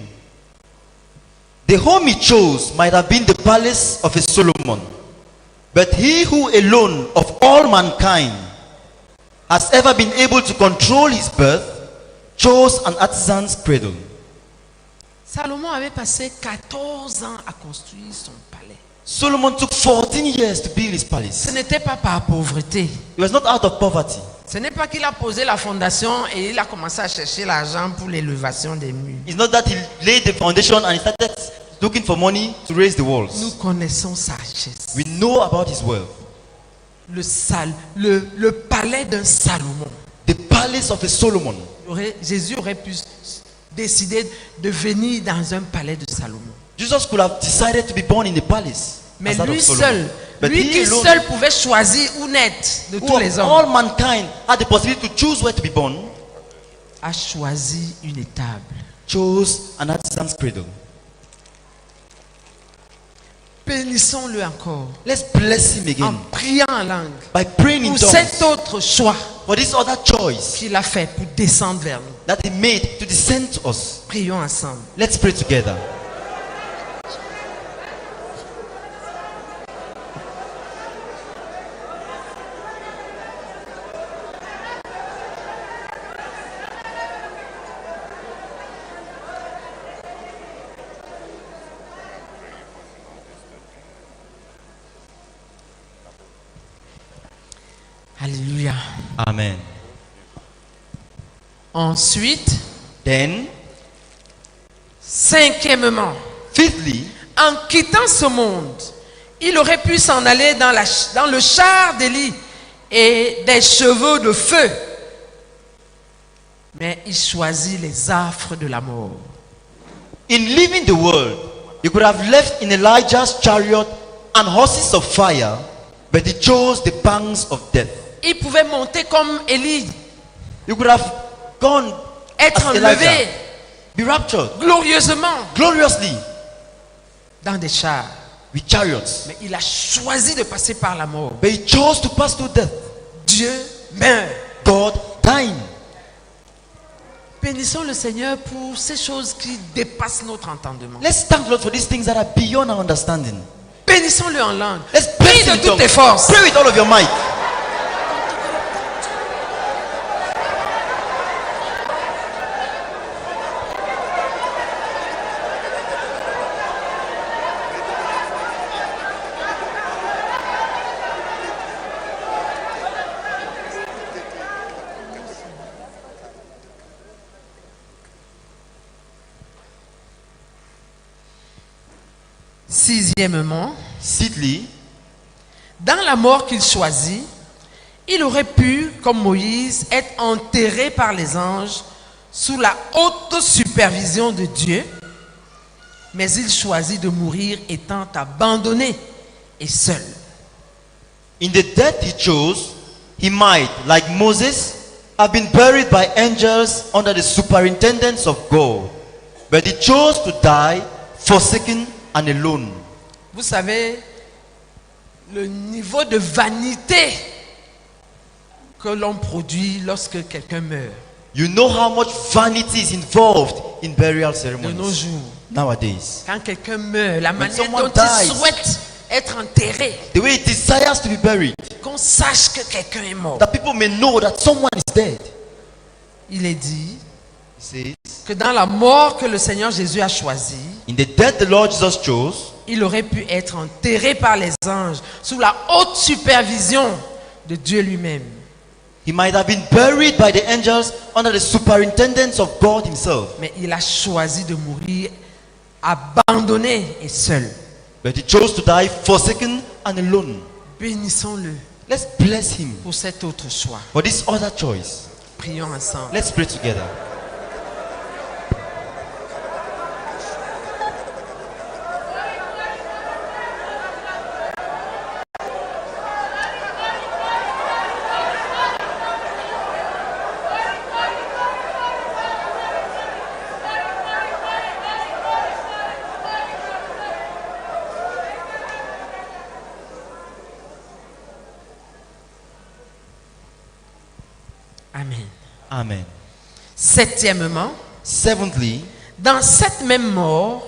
The home he chose might have been the palace of a Solomon, but he who alone of all mankind has ever been able to control his birth chose an artisan's cradle. Salomon avait passé 14 ans à construire son palais. Solomon took 14 years to build his Ce palace. n'était pas par pauvreté. He was not out of poverty. Ce n'est pas qu'il a posé la fondation et il a commencé à chercher l'argent pour l'élévation des murs. It's not that he laid the foundation and he started looking for money to raise the Nous walls. connaissons sa richesse. We know about his wealth. Le palais d'un Salomon. The palace of a Solomon. Jésus aurait pu décider de venir dans un palais de Salomon. Jesus could have decided to be born in a palace. Mais as that lui of Solomon. seul, But lui he qui alone, seul pouvait choisir où naître de who tous of les all hommes, mankind had the possibility to choose where to be born, a choisi une étable. chose an artisan's cradle. Bénissons-le encore Let's bless him en again priant en langue by praying in pour tongues cet autre choix for this other choice qu'il a fait pour descendre vers nous. that he made to descend to us. Prions ensemble. Let's pray together. Alléluia. Amen. Ensuite, Then, cinquièmement, fifthly, en quittant ce monde, il aurait pu s'en aller dans le char d'Élie et des chevaux de feu. Mais il choisit les affres de la mort. in leaving the world, he could have left in Elijah's chariot and horses of fire, but he chose the pangs of death. Il pouvait monter comme Élie, He could have gone être as enlevé Elijah, be raptured glorieusement gloriously dans des chars. with chariots. Mais il a choisi de passer par la mort. But he chose to pass through death. Dieu meurt. God dying. Bénissons le Seigneur pour ces choses qui dépassent notre entendement. Let's thank the Lord for these things that are beyond our understanding. Bénissons-le en langue. Let's Prie bless him de in toutes tongues. tes forces. Pray with all of your might. Sixièmement, Sixthly, dans la mort qu'il choisit, il aurait pu, comme Moïse, être enterré par les anges sous la haute supervision de Dieu, mais il choisit de mourir étant abandonné et seul. in the death he chose, he might, like Moses, have been buried by angels under the superintendence of God. But he chose to die forsaken and alone. Vous savez, le niveau de vanité que l'on produit lorsque quelqu'un meurt You know how much vanity is involved in burial de nos ceremonies jours. nowadays. Quand quelqu'un meurt, la manière someone dont il dies. souhaite être enterré, The way he desires to be buried, qu'on sache que quelqu'un est mort. that people may know that someone is dead. Il est dit He says, que dans la mort que le Seigneur Jésus a choisie, in the death the Lord Jesus chose, il aurait pu être enterré par les anges sous la haute supervision de Dieu lui-même. he might have been buried by the angels under the superintendence of God himself. Mais il a choisi de mourir abandonné et seul. But he chose to die forsaken and alone. Bénissons-le Let's bless him pour cet autre choix. for this other choice. Prions ensemble. Let's pray together. Amen. Amen. Septièmement, Seventhly, dans cette même mort,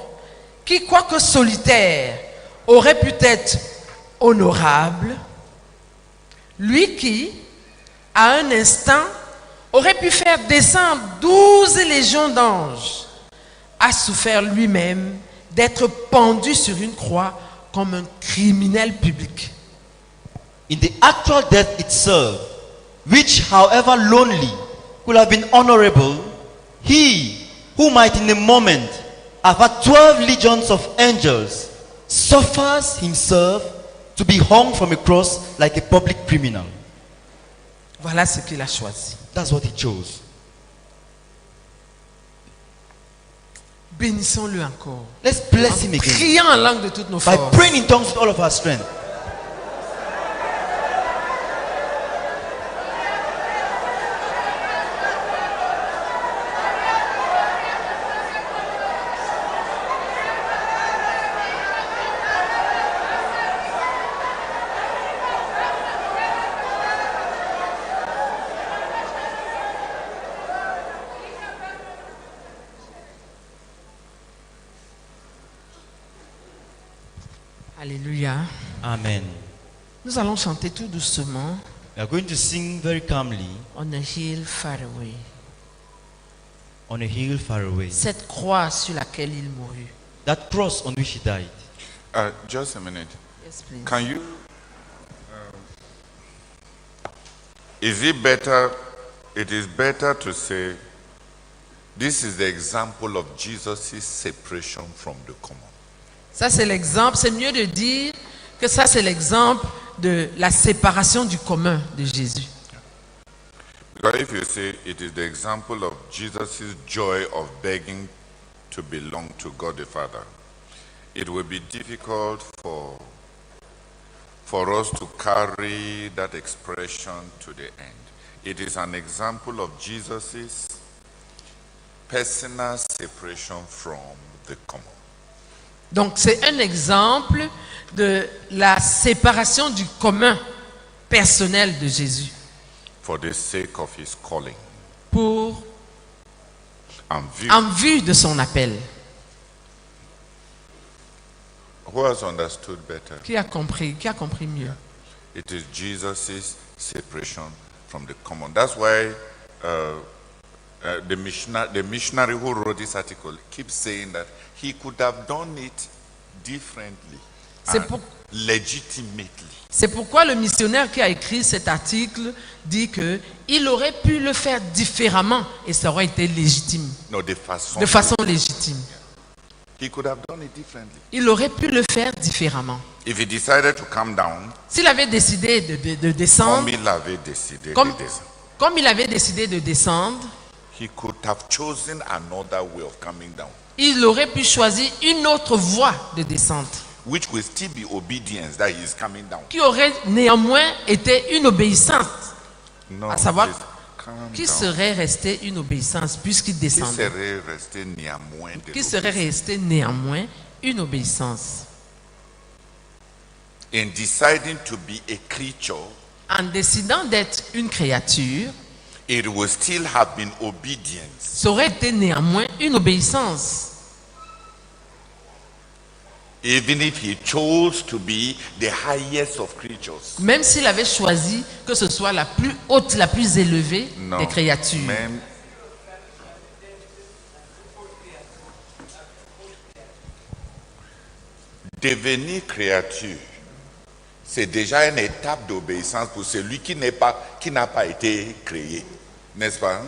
qui, quoique solitaire, aurait pu être honorable, lui qui, à un instant, aurait pu faire descendre 12 légions d'anges, a souffert lui-même d'être pendu sur une croix comme un criminel public. in the actual death itself, which however lonely could have been honorable, he who might in a moment have had 12 legions of angels suffers himself to be hung from a cross like a public criminal. Voilà ce qu'il a choisi. That's what he chose. Bénissons-le encore. Let's bless him again Prions en langue de toutes nos by forces. praying in tongues with all of our strength. Alléluia. Amen. Nous allons chanter tout doucement. We are going to sing very calmly On a hill far away. on a hill far away. Cette croix sur laquelle il mourut. That cross on which he died. Just a minute. Yes, please. Can you Is it better? It is better to say, this is the example of Jesus' separation from the common. Ça, c'est l'exemple. C'est mieux de dire que ça, c'est l'exemple de la séparation du commun de Jésus. Because if you say it is the example of Jesus' joy of begging to belong to God the Father, it will be difficult for us to carry that expression to the end. It is an example of Jesus' personal separation from the common. Donc, c'est un exemple de la séparation du commun personnel de Jésus For the sake of his calling en vue de son appel. Who has understood better? Qui a compris mieux? It is Jesus' separation from the common. That's why the missionary who wrote this article keeps saying that he could have done it differently, legitimately. C'est pourquoi le missionnaire qui a écrit cet article dit qu'il aurait pu le faire différemment et ça aurait été légitime. No, de façon légitime. He could have done it differently. Il aurait pu le faire différemment. If he decided to come down, s'il avait décidé de descendre, comme il avait décidé de descendre, he could have chosen another way of coming down. Il aurait pu choisir une autre voie de descente. Which will still be obedience that he is coming down. Qui aurait néanmoins été une obéissance. No, à savoir, qui serait resté une obéissance puisqu'il descendait. Qui serait resté néanmoins une obéissance. In deciding to be a creature, en décidant d'être une créature, it will still have been obedience. Ça aurait été néanmoins une obéissance. Even if he chose to be the highest of creatures. Même s'il avait choisi que ce soit la plus haute, la plus élevée des créatures. Même devenir créature, c'est déjà une étape d'obéissance pour celui qui n'a pas été créé, n'est-ce pas?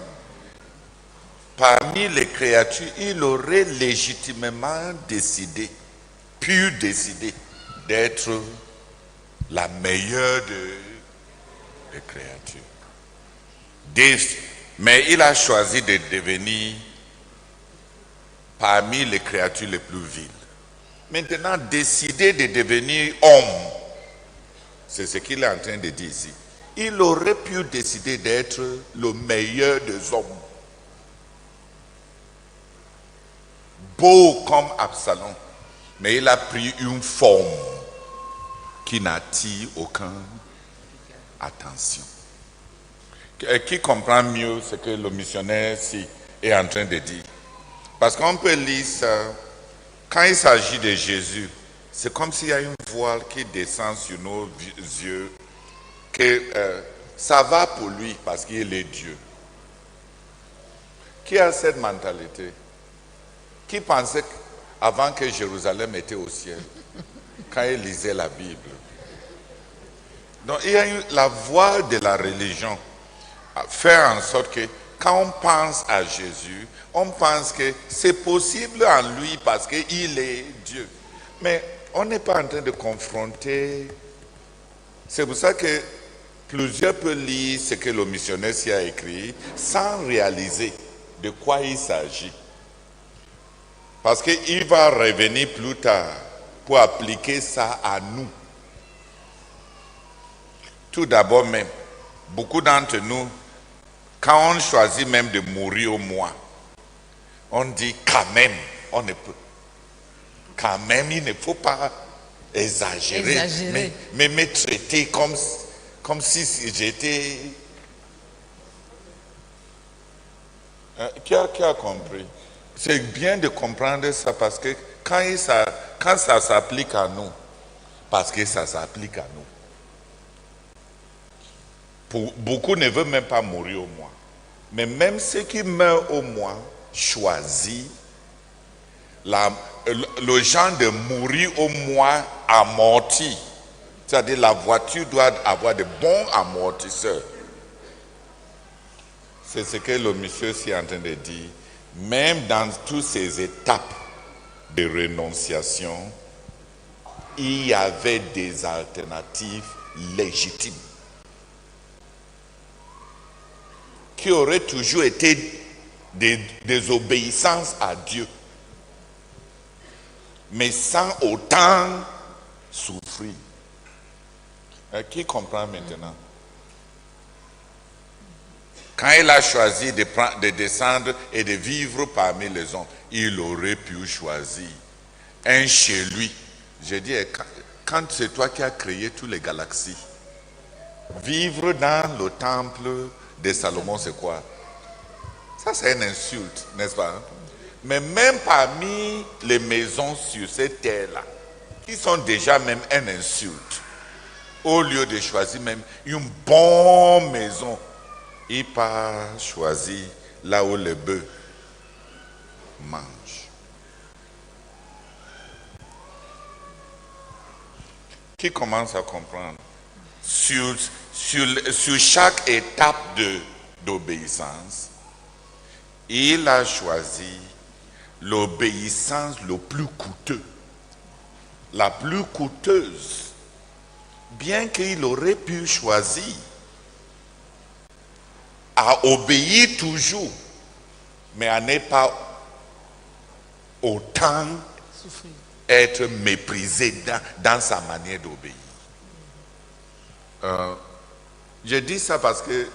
Parmi les créatures, il aurait légitimement pu décider d'être la meilleure des créatures. Mais il a choisi de devenir parmi les créatures les plus viles. Maintenant, décider de devenir homme, c'est ce qu'il est en train de dire ici. Il aurait pu décider d'être le meilleur des hommes. Beau comme Absalom. Mais il a pris une forme qui n'attire aucune attention. Qui comprend mieux ce que le missionnaire ici est en train de dire? Parce qu'on peut lire ça, quand il s'agit de Jésus, c'est comme s'il y a une voile qui descend sur nos yeux, que ça va pour lui parce qu'il est Dieu. Qui a cette mentalité? Qui pensait avant que Jérusalem était au ciel, quand il lisait la Bible? Donc il y a la voie de la religion, faire en sorte que quand on pense à Jésus, on pense que c'est possible en lui parce qu'il est Dieu. Mais on n'est pas en train de confronter. C'est pour ça que plusieurs peuvent lire ce que le missionnaire s'y a écrit sans réaliser de quoi il s'agit. Parce qu'il va revenir plus tard pour appliquer ça à nous. Tout d'abord même, beaucoup d'entre nous, quand on choisit même de mourir au mois, on dit quand même, on ne peut. Quand même, il ne faut pas exagérer. Mais me traiter comme si j'étais... Qui a compris? C'est bien de comprendre ça parce que quand ça s'applique à nous, parce que ça s'applique à nous. Beaucoup ne veulent même pas mourir au mois. Mais même ceux qui meurent au mois choisissent le genre de mourir au mois amorti. C'est-à-dire la voiture doit avoir de bons amortisseurs. C'est ce que le monsieur est en train de dire. Même dans toutes ces étapes de renonciation, il y avait des alternatives légitimes qui auraient toujours été des obéissances à Dieu, mais sans autant souffrir. Qui comprend maintenant? Quand il a choisi de descendre et de vivre parmi les hommes, il aurait pu choisir un chez lui. Je dis, quand c'est toi qui as créé toutes les galaxies, vivre dans le temple de Salomon, c'est quoi? Ça, c'est une insulte, n'est-ce pas? Mais même parmi les maisons sur cette terre-là, qui sont déjà même une insulte, au lieu de choisir même une bonne maison, il part choisir là où les bœufs mangent. Qui commence à comprendre? Sur chaque étape d'obéissance, il a choisi l'obéissance le plus coûteux, la plus coûteuse, bien qu'il aurait pu choisir à obéir toujours, mais à ne pas autant Souffrir. être méprisé dans sa manière d'obéir. Je dis ça parce que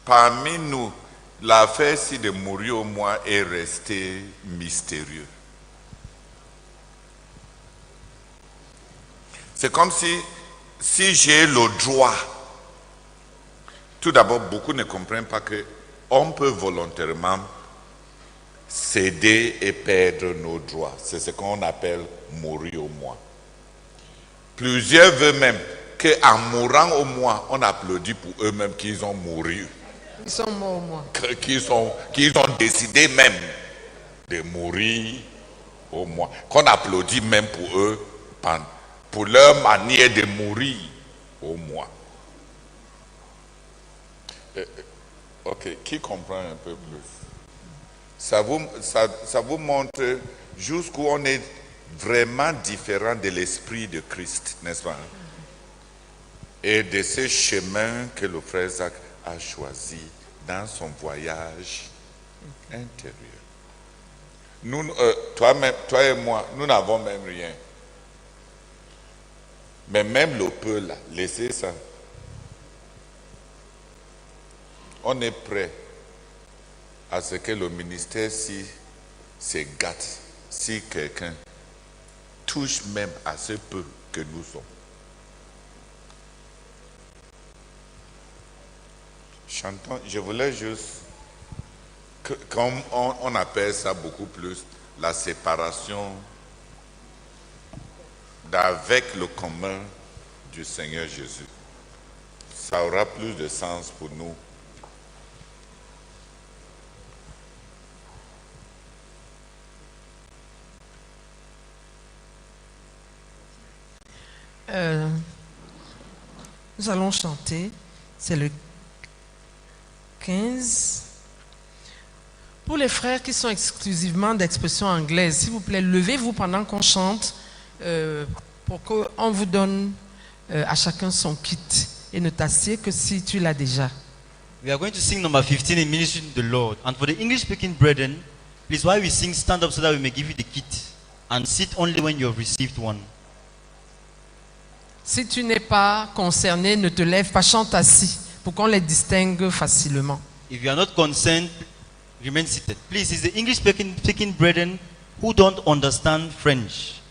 parmi nous, l'affaire de mourir au moins est restée mystérieuse. C'est comme si j'ai le droit. Tout d'abord, beaucoup ne comprennent pas qu'on peut volontairement céder et perdre nos droits. C'est ce qu'on appelle mourir au moins. Plusieurs veulent même qu'en mourant au moins, on applaudit pour eux-mêmes qu'ils ont mouru. Ils sont morts au moins. Qu'ils ont décidé même de mourir au moins. Qu'on applaudit même pour eux, pour leur manière de mourir au moins. Ok, qui comprend un peu plus? Ça vous montre jusqu'où on est vraiment différent de l'esprit de Christ, n'est-ce pas? Et de ce chemin que le frère Zach a choisi dans son voyage intérieur. Nous, toi et moi, nous n'avons même rien. Mais même le peu là, laissez ça. On est prêt à ce que le ministère se gâte si quelqu'un touche même à ce peu que nous sommes. Chantons, je voulais juste, comme on appelle ça beaucoup plus, la séparation d'avec le commun du Seigneur Jésus. Ça aura plus de sens pour nous. Nous allons chanter, c'est le 15. Pour les frères qui sont exclusivement d'expression anglaise, s'il vous plaît, levez-vous pendant qu'on chante pour qu'on vous donne à chacun son kit. Et ne t'assieds que si tu l'as déjà. We are going to sing number 15 in Ministry to the Lord. And for the English-speaking brethren, please, while we sing, stand up so that we may give you the kit. And sit only when you have received one. Si tu n'es pas concerné, ne te lève pas, chante assis pour qu'on les distingue facilement. If you are not concerned, remain seated. Please, it's the English-speaking brethren who don't understand French.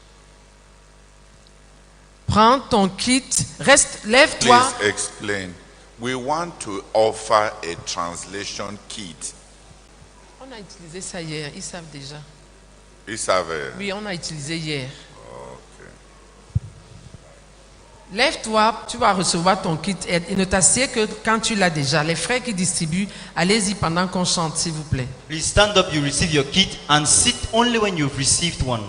Prends ton kit, reste, lève-toi. Please explain. We want to offer a translation kit. On a utilisé ça hier, ils savent déjà. Ils savent. Oui, on a utilisé hier. Ok. Lève-toi, tu vas recevoir ton kit et ne t'assieds que quand tu l'as déjà. Les frères qui distribuent, allez-y pendant qu'on chante, s'il vous plaît. Please stand up, you receive your kit, and sit only when you've received one.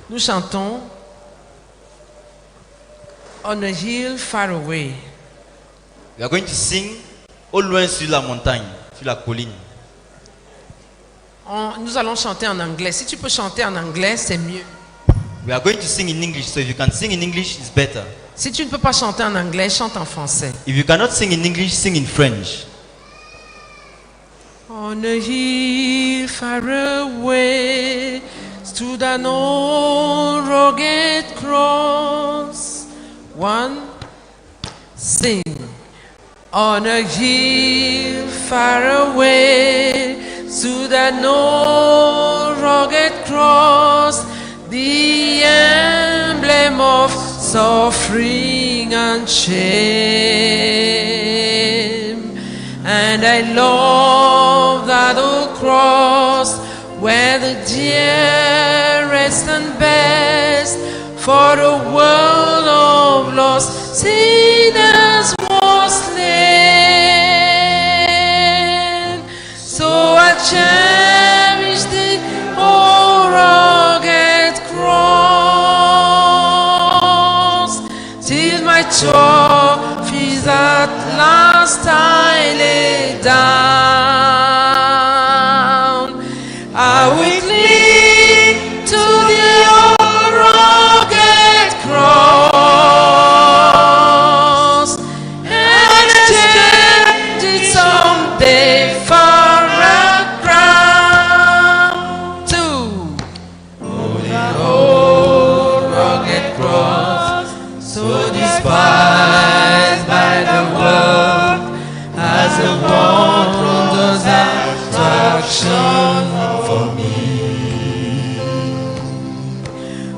Nous chantons on a hill far away. We are going to sing au loin sur la montagne, sur la colline. Nous allons chanter en anglais. Si tu peux chanter en anglais, c'est mieux. We are going to sing in English, so if you can sing in English, it's better. Si tu ne peux pas chanter en anglais, chante en français. If you cannot sing in English, sing in French. On a hill far away stood an old rugged cross. One, sing. On a hill far away stood an old rugged cross, the emblem of suffering and shame. And I love that old cross where the dearest and best for the world of lost sinners was slain. So I cherish the old rugged cross till my trophies at last I lay down. I will cling to the old rugged cross and exchange it someday for a crown. Two. Oh, the old rugged cross, so despised by the world, as a wondrous attraction for me.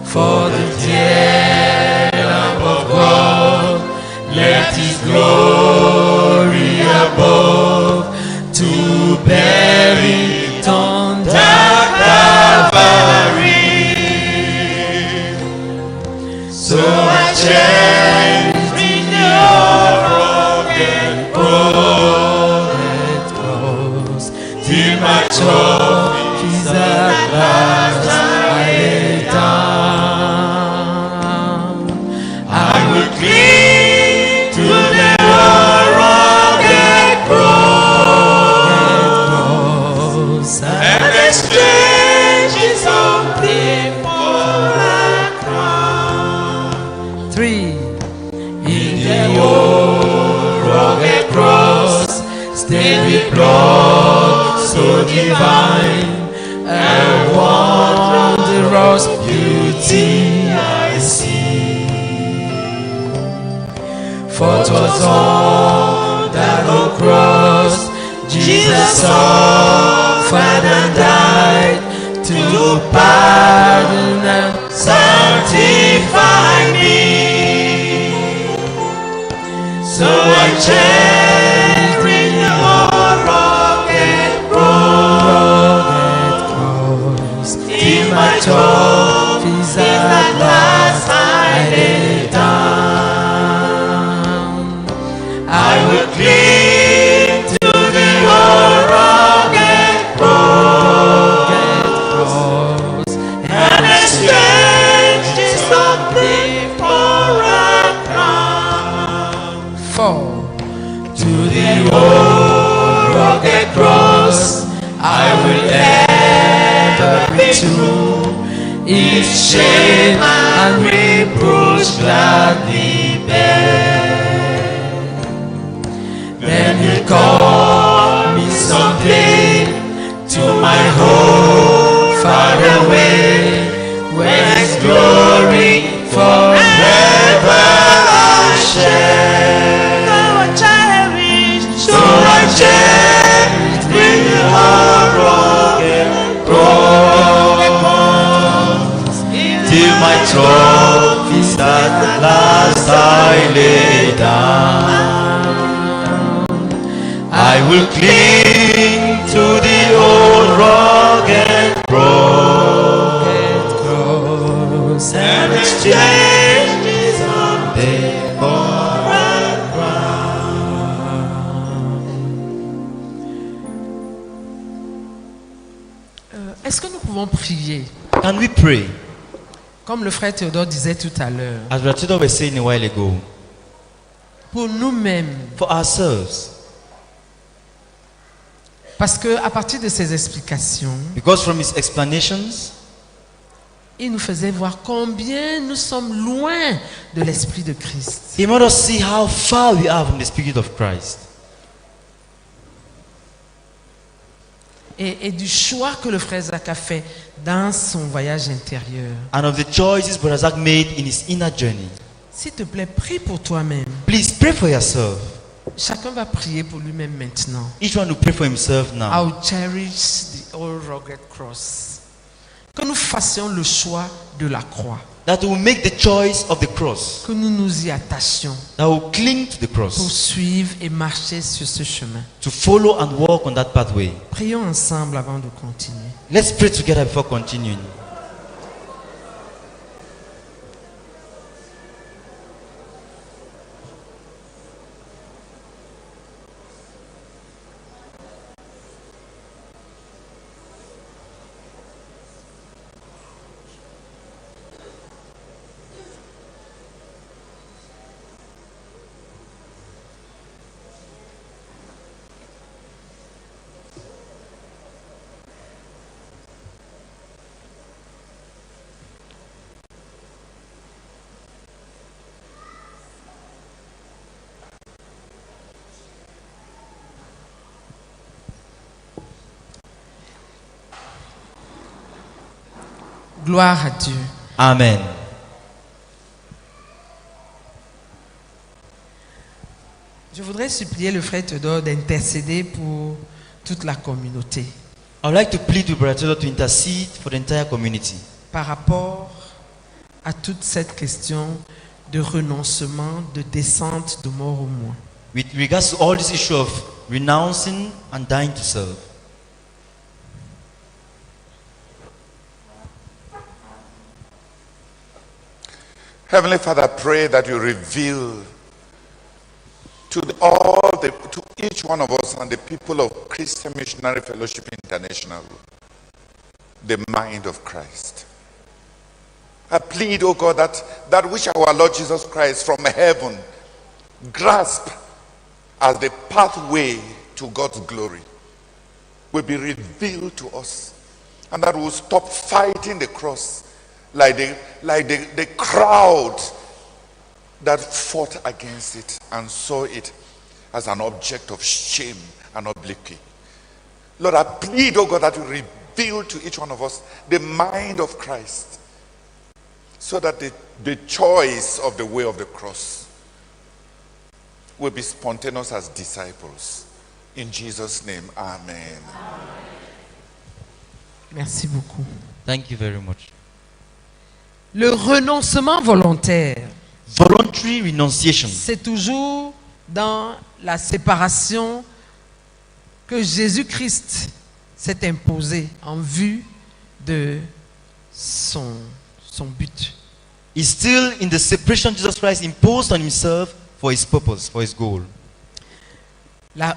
For the dear love of God, let His glory above to bear it on that Calvary. So I cherish the rugged cross till my trophies at last I lay down. I will cling to the rugged cross and exchange it something for a crown. Three. In the old rugged cross, stained with blood so divine, and wondrous beauty I see. For 'twas on that old cross Jesus suffered and died to pardon and sanctify me. So I cherish the old rugged cross till my trophies at last I lay down. I will cling to the old rugged cross and exchange this something for a crown. Four. To the old rugged cross I will ever be true, its shame and reproach gladly bear. Then He'll call me someday to my home far away, where His glory forever I share. So I cherish the old rugged cross till my trophies at last I lay down. I will cling to the old rugged cross and exchange it someday for a Est-ce que nous pouvons prier? Can we pray? Comme le frère Théodore disait tout à l'heure, As Brother Theodore was saying a while ago, pour nous-mêmes, for ourselves, parce qu'à partir de ces explications, because from his explanations, il nous faisait voir combien nous sommes loin de l'Esprit de Christ. he made us see how far we are from the Spirit of Christ. Et du choix que le frère Zach a fait dans son voyage intérieur. And of the choices Brother Zach made in his inner journey. S'il te plaît, prie pour toi-même. Please pray for yourself. Chacun va prier pour lui-même maintenant. Each one will pray for himself now. I will cherish the old rugged cross. Que nous fassions le choix de la croix. That will make the choice of the cross. Que nous nous y attachions That will cling to the pour cross. suivre et marcher sur ce chemin. To follow and walk on that pathway. Prions ensemble avant de continuer. Let's pray together before continuing. Gloire à Dieu. Amen. Je voudrais supplier le frère Théodore d'intercéder pour toute la communauté I would like to plead with Brother Theodore to intercede for the entire community par rapport à toute cette question de renoncement, de descente de mort au moins. with regards to all this issue of renouncing and dying to self. Heavenly Father, I pray that you reveal to each one of us and the people of Christian Missionary Fellowship International the mind of Christ. I plead, oh God, that which our Lord Jesus Christ from heaven grasp as the pathway to God's glory will be revealed to us, and that we'll stop fighting the cross like the crowd that fought against it and saw it as an object of shame and obliquity. Lord, I plead, oh God, that you reveal to each one of us the mind of Christ, so that the choice of the way of the cross will be spontaneous as disciples. In Jesus' name, amen. Merci beaucoup. Thank you very much. Le renoncement volontaire, Voluntary renunciation. c'est toujours dans la séparation que Jésus-Christ s'est imposé en vue de son but. Is still in the separation Jesus Christ imposed on himself for his purpose, for his goal.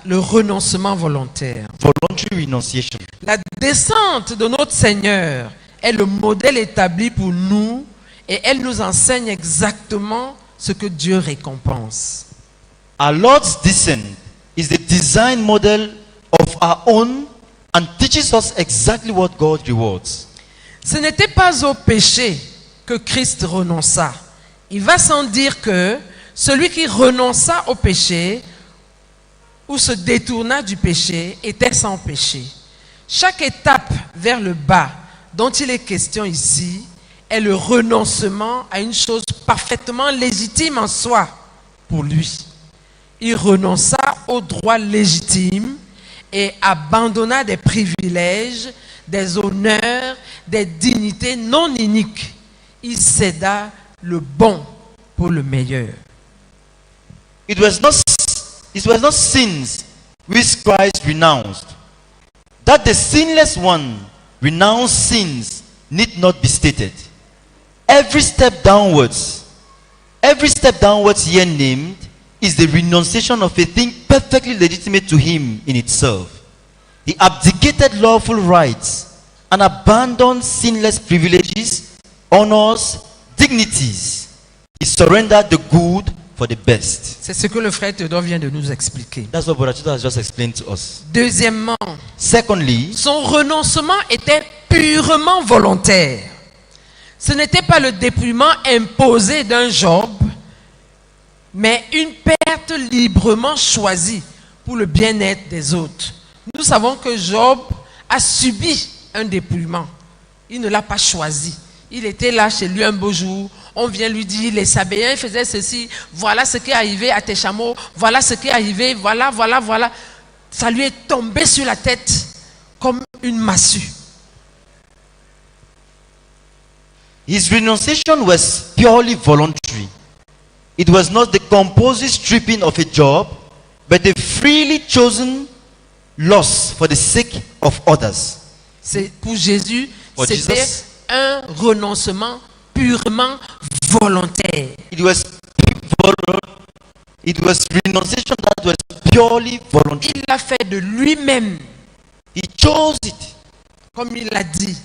Le renoncement volontaire. Voluntary renunciation. La descente de notre Seigneur est le modèle établi pour nous et elle nous enseigne exactement ce que Dieu récompense. Our Lord's descent is the design model of our own and teaches us exactly what God rewards. Ce n'était pas au péché que Christ renonça. Il va sans dire que celui qui renonça au péché ou se détourna du péché était sans péché. Chaque étape vers le bas dont il est question ici est le renoncement à une chose parfaitement légitime en soi pour lui. Il renonça aux droits légitimes et abandonna des privilèges, des honneurs, des dignités non iniques. Il céda le bon pour le meilleur. It was not sins which Christ renounced. That the sinless one renounced sins need not be stated. Every step downwards here named is the renunciation of a thing perfectly legitimate to him in itself. He abdicated lawful rights and abandoned sinless privileges honors, dignities. He surrendered the good for the best. C'est ce que le frère Théodore vient de nous expliquer. That's what Brother Chito has just explained to us. Deuxièmement, Secondly, son renoncement était purement volontaire. Ce n'était pas le dépouillement imposé d'un Job, mais une perte librement choisie pour le bien-être des autres. Nous savons que Job a subi un dépouillement. Il ne l'a pas choisi. Il était là chez lui un beau jour. On vient lui dire, les Sabéens, il faisait ceci. Voilà ce qui est arrivé à tes chameaux. Voilà ce qui est arrivé. Voilà. Ça lui est tombé sur la tête comme une massue. his renunciation was purely voluntary. It was not the compulsory stripping of a job, but a freely chosen loss for the sake of others. C'est, pour Jésus, For c'était Jesus. un renoncement purement volontaire. It was renunciation that was purely voluntary. Il l'a fait de lui-même, He chose it. comme il l'a dit.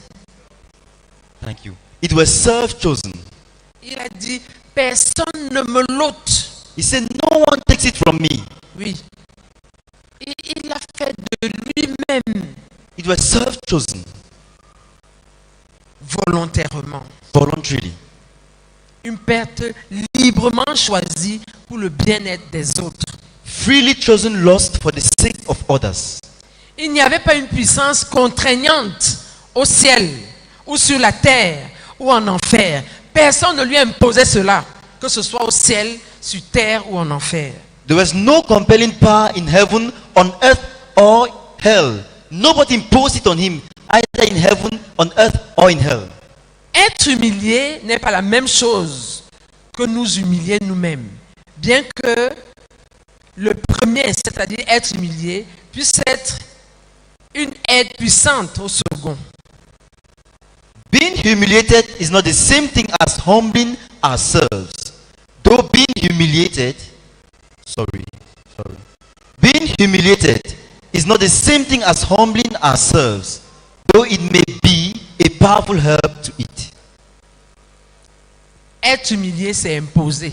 Thank you. It was self-chosen. Il a dit, personne ne me l'ôte. He said, no one takes it from me. Oui. Il l'a fait de lui-même, It was self-chosen, volontairement. voluntarily. Une perte librement choisie pour le bien-être des autres. Freely chosen lost for the sake of others. Il n'y avait pas une puissance contraignante au ciel ou sur la terre ou en enfer. Personne ne lui imposait cela, que ce soit au ciel, sur terre ou en enfer. There was no compelling power in heaven, on earth, or hell. Nobody imposed it on him, either in heaven, on earth, or in hell. Être humilié n'est pas la même chose que nous humilier nous-mêmes. Bien que le premier, c'est-à-dire être humilié, puisse être une aide puissante au second. Being humiliated is not the same thing as humbling ourselves. Though being humiliated, being humiliated is not the same thing as humbling ourselves, though it may be a powerful help to it. Être humilié, c'est imposer.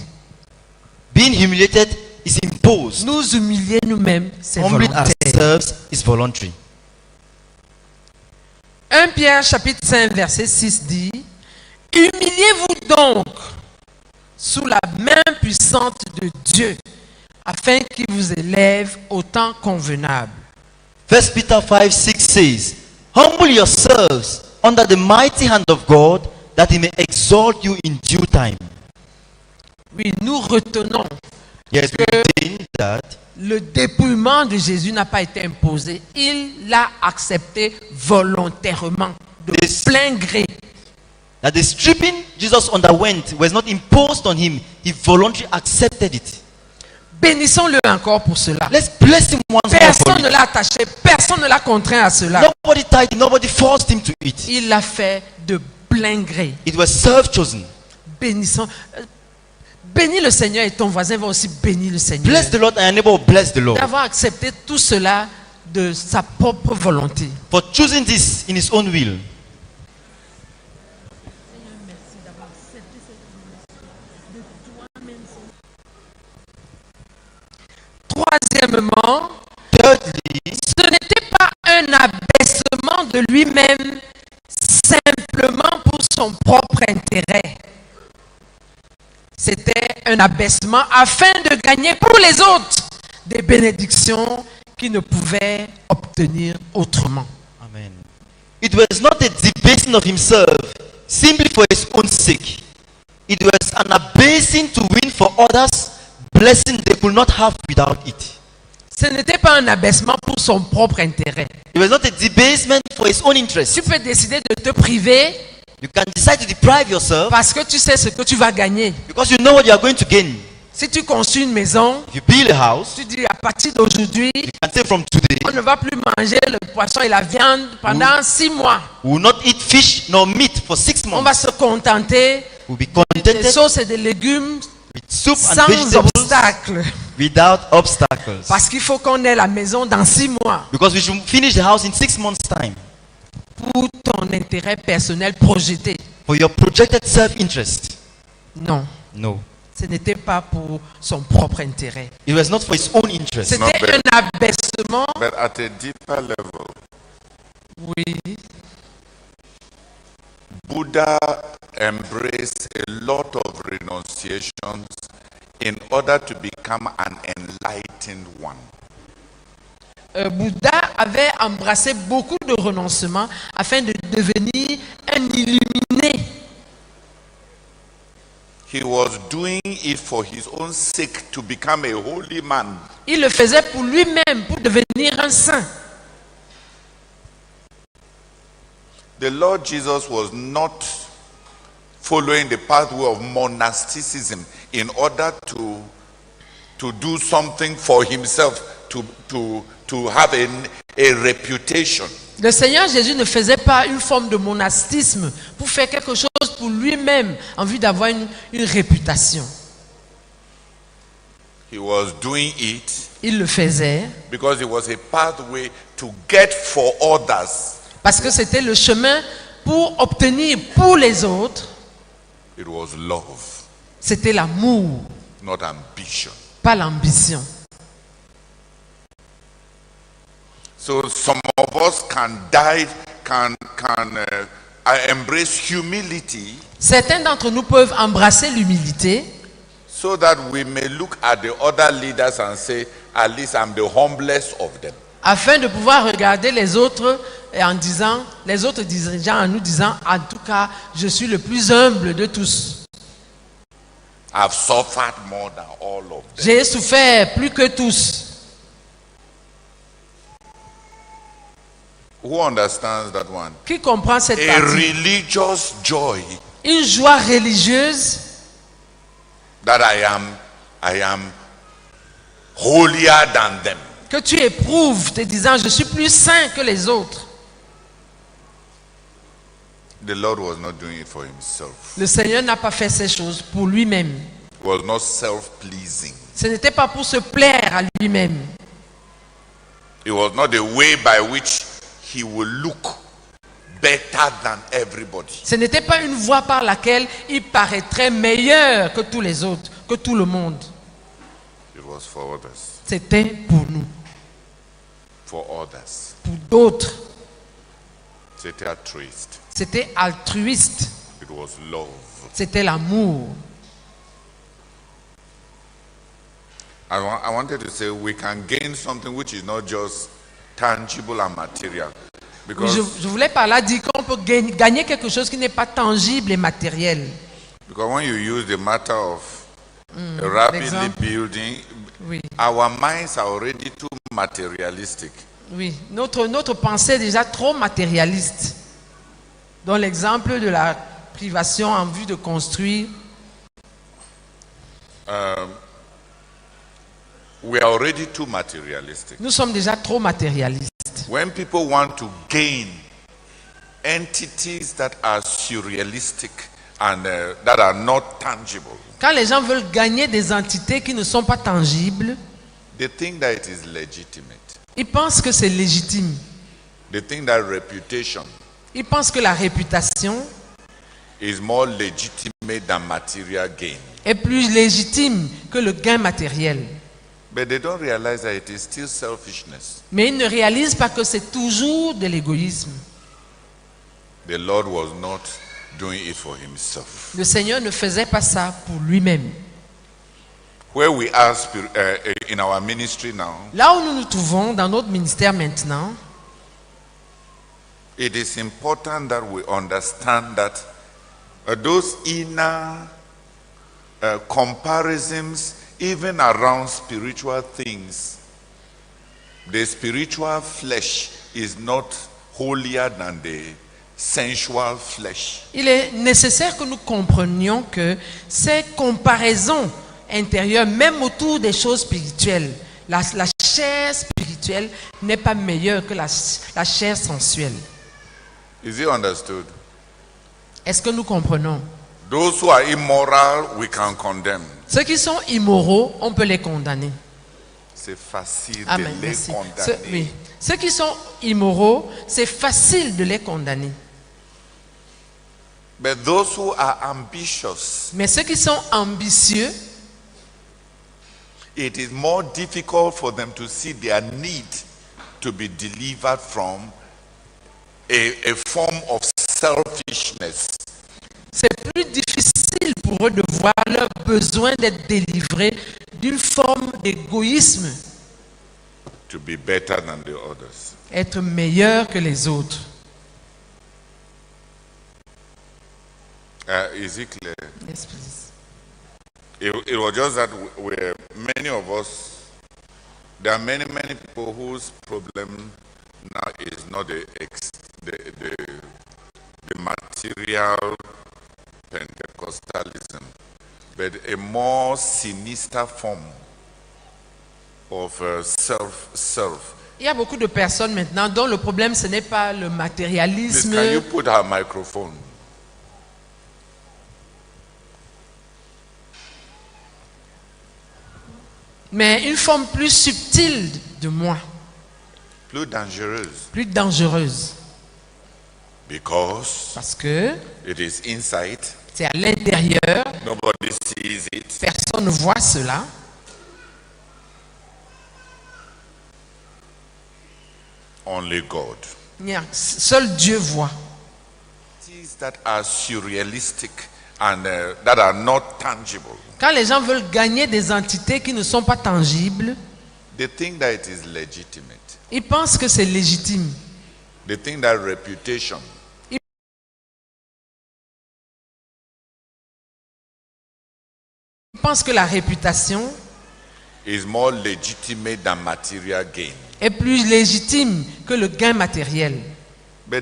Being humiliated is imposed. Nous humilier nous-mêmes, c'est Humbling volontaire. ourselves is voluntary. 1 Pierre chapitre 5 verset 6 dit, humiliez-vous donc sous la main puissante de Dieu, afin qu'il vous élève au temps convenable. 1 Peter 5:6 says, humble yourselves under the mighty hand of God, that he may exalt you in due time. Oui, nous retenons Yes, we que retain that le dépouillement de Jésus n'a pas été imposé. Il l'a accepté volontairement, de This- plein gré. that the stripping Jesus underwent was not imposed on him. He voluntarily accepted it. Bénissons-le encore pour cela. Let's bless him once more for Personne ne it. l'a attaché, personne ne l'a contraint à cela. Nobody tied him, nobody forced him to it. Il l'a fait de plein gré. It was self-chosen. Bénissons. Bénis le Seigneur et ton voisin va aussi bénir le Seigneur. Bless the Lord and your neighbor will bless the Lord. D'avoir accepté tout cela de sa propre volonté. For choosing this in his own will. Troisièmement, Thirdly, ce n'était pas un abaissement de lui-même simplement pour son propre intérêt. C'était un abaissement afin de gagner pour les autres des bénédictions qu'il ne pouvait obtenir autrement. amen. It was not a debasing of himself simply for his own sake. It was an abasing to win for others blessing they could not have without it. Ce n'était pas un abaissement pour son propre intérêt. It was not a debasement for his own interest. Tu peux décider de te priver You can decide to deprive yourself parce que tu sais ce que tu vas gagner. because you know what you are going to gain. Si tu construis une maison, If you build a house, tu dis à partir d'aujourd'hui, you can say from today, on ne va plus manger le poisson et la viande pendant 6 mois. we will not eat fish nor meat for 6 On va months. se contenter We'll be des contented sauces et des légumes with soup and sans vegetables obstacle. without obstacles. Parce qu'il faut qu'on ait la maison dans 6 mois Because we should finish the house in 6 months' time. pour ton intérêt personnel projeté. for your projected self-interest. Non, No. ce n'était pas pour son propre intérêt. It was not for his own interest. C'était un abaissement, But at a deeper level, oui, Buddha embraced a lot of renunciations in order to become an enlightened one. Bouddha avait embrassé beaucoup de renoncements afin de devenir un illuminé. He was doing it for his own sake to become a holy man. Il le faisait pour lui-même, pour devenir un saint. The Lord Jesus was not following the pathway of monasticism in order to do something for himself, to have a reputation. Le Seigneur Jésus ne faisait pas une forme de monastisme pour faire quelque chose pour lui-même en vue d'avoir une réputation. He was doing it Il le faisait because it was a pathway to get for others. parce que c'était le chemin pour obtenir pour les autres. It was love, C'était l'amour, not ambition. pas l'ambition. So some of us can embrace humility Certains d'entre nous peuvent embrasser l'humilité so that we may look at the other leaders and say, at least I'm the humblest of them. afin de pouvoir regarder les autres et en disant, les autres dirigeants en nous disant, en tout cas, je suis le plus humble de tous. I've suffered more than all of them. J'ai souffert plus que tous. Who understands that one? Qui comprend cette A partie? religious joy Une joie religieuse that I am holier than them. que tu éprouves te disant, je suis plus saint que les autres. The Lord was not doing it for himself. Le Seigneur n'a pas fait ces choses pour lui-même. It was not self-pleasing. Ce n'était pas pour se plaire à lui-même. It was not the way by which he will look better than everybody. Ce n'était pas une voie par laquelle il paraîtrait meilleur que tous les autres, que tout le monde. It was for others. C'était pour nous, For others. pour d'autres. C'était altruiste. C'était altruiste. It was love. C'était l'amour. I wanted to say we can gain something which is not just tangible and material. Oui, Because, je voulais par là dire qu'on peut gagner quelque chose qui n'est pas tangible et matériel. because when you use the matter of rapidly l'exemple. building, Oui, our minds are already too materialistic. oui. Notre pensée est déjà trop matérialiste. Dans l'exemple de la privation en vue de construire, We are already too materialistic. nous sommes déjà trop matérialistes. When people want to gain entities that are surrealistic and that are not tangible, Quand les gens veulent gagner des entités qui ne sont pas tangibles, they think that it is legitimate. ils pensent que c'est légitime. They think that reputation Ils pensent que la réputation is more legitimate than material gain. est plus légitime que le gain matériel. But they don't realize that it is still selfishness. Mais ils ne réalisent pas que c'est toujours de l'égoïsme. The Lord was not doing it for himself. Le Seigneur ne faisait pas ça pour lui-même. Where we are in our ministry now, Là où nous nous trouvons dans notre ministère maintenant, it is important that we understand that those inner comparisons, even around spiritual things, the spiritual flesh is not holier than the sensual flesh. il est nécessaire que nous comprenions que ces comparaisons intérieures, même autour des choses spirituelles, la chair spirituelle n'est pas meilleure que la chair sensuelle. Is it understood? Est-ce que nous comprenons? Those who are immoral, we can condemn. Ceux qui sont immoraux, on peut les condamner. C'est facile Amen. de les Merci. condamner. Oui. Ceux qui sont immoraux, c'est facile de les condamner. But those who are ambitious, Mais ceux qui sont ambitieux, it is more difficult for them to see their need to be delivered from a form of selfishness. c'est plus difficile pour eux de voir leur besoin d'être délivrés d'une forme d'égoïsme, To be better than the others. être meilleur que les autres. Is it clear? Yes, please. It was just that many of us, there are many people whose problem now is not the material Pentecostalism, but a more sinister form of self. Il y a beaucoup de personnes maintenant dont le problème ce n'est pas le Please, matérialisme, can you put our microphone? mais une forme plus subtile de moi, Plus dangerous plus dangereuse. because Parce que it is inside. c'est à l'intérieur, Nobody sees it. personne ne voit cela. Only God. Seul Dieu voit. Things that are surrealistic and that are not tangible. Quand les gens veulent gagner des entités qui ne sont pas tangibles, They think that it is legitimate. ils pensent que c'est légitime. They think that reputation Ils pensent que la réputation is more legitimate than material gain. est plus légitime que le gain matériel. But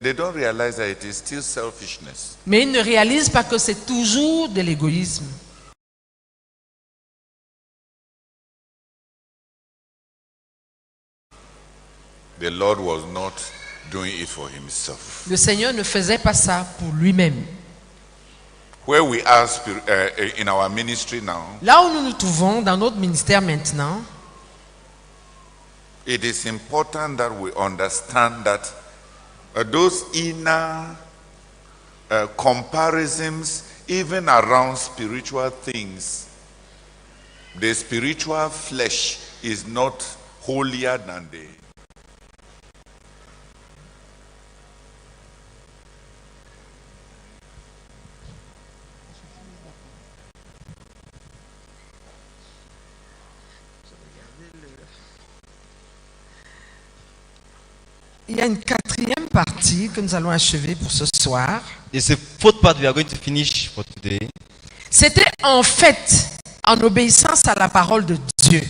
they don't realize that it is still selfishness. Mais ils ne réalisent pas que c'est toujours de l'égoïsme. The Lord was not doing it for himself. Le Seigneur ne faisait pas ça pour lui-même. Where we are in our ministry now, Là où nous nous trouvons dans notre ministère maintenant, it is important that we understand that those inner comparisons, even around spiritual things, the spiritual flesh is not holier than the. il y a une quatrième partie que nous allons achever pour ce soir. There's a fourth part we are going to finish for today. C'était en fait en obéissance à la parole de Dieu.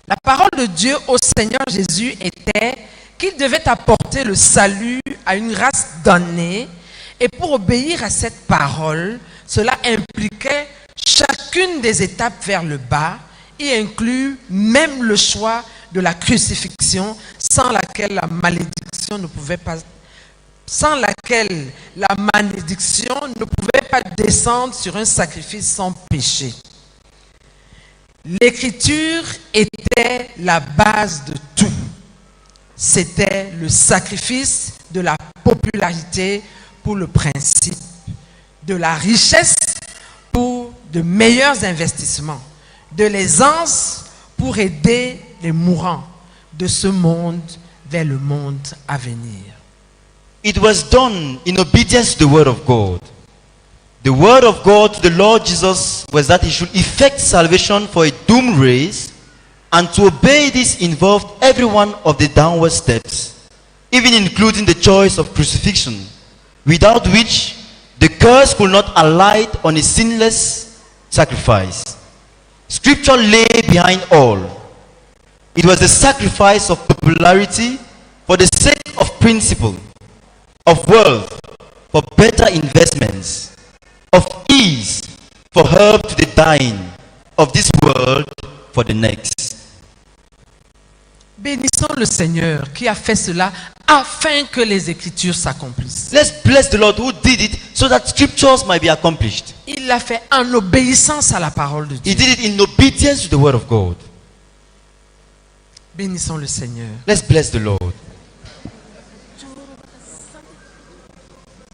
La parole de Dieu au Seigneur Jésus était qu'il devait apporter le salut à une race donnée. Et pour obéir à cette parole, cela impliquait chacune des étapes vers le bas et inclut même le choix de la crucifixion sans laquelle la malédiction ne pouvait pas descendre sur un sacrifice sans péché. L'écriture était la base de tout. C'était le sacrifice de la popularité pour le principe, de la richesse pour de meilleurs investissements, de l'aisance pour aider les mourants de ce monde vers le monde à venir. It was done in obedience to the word of God. The word of God to the Lord Jesus was that he should effect salvation for a doomed race, and to obey this involved every one of the downward steps, even including the choice of crucifixion, without which the curse could not alight on a sinless sacrifice. Scripture lay behind all. It was a sacrifice of popularity for the sake of principle, of wealth for better investments, of ease for help to the dying, of this world for the next. Bénissons le Seigneur qui a fait cela afin que les Écritures s'accomplissent. Let's bless the Lord who did it so that scriptures might be accomplished. Il l'a fait en obéissance à la parole de Dieu. He did it in obedience to the word of God. Bénissons le Seigneur. Let's bless the Lord.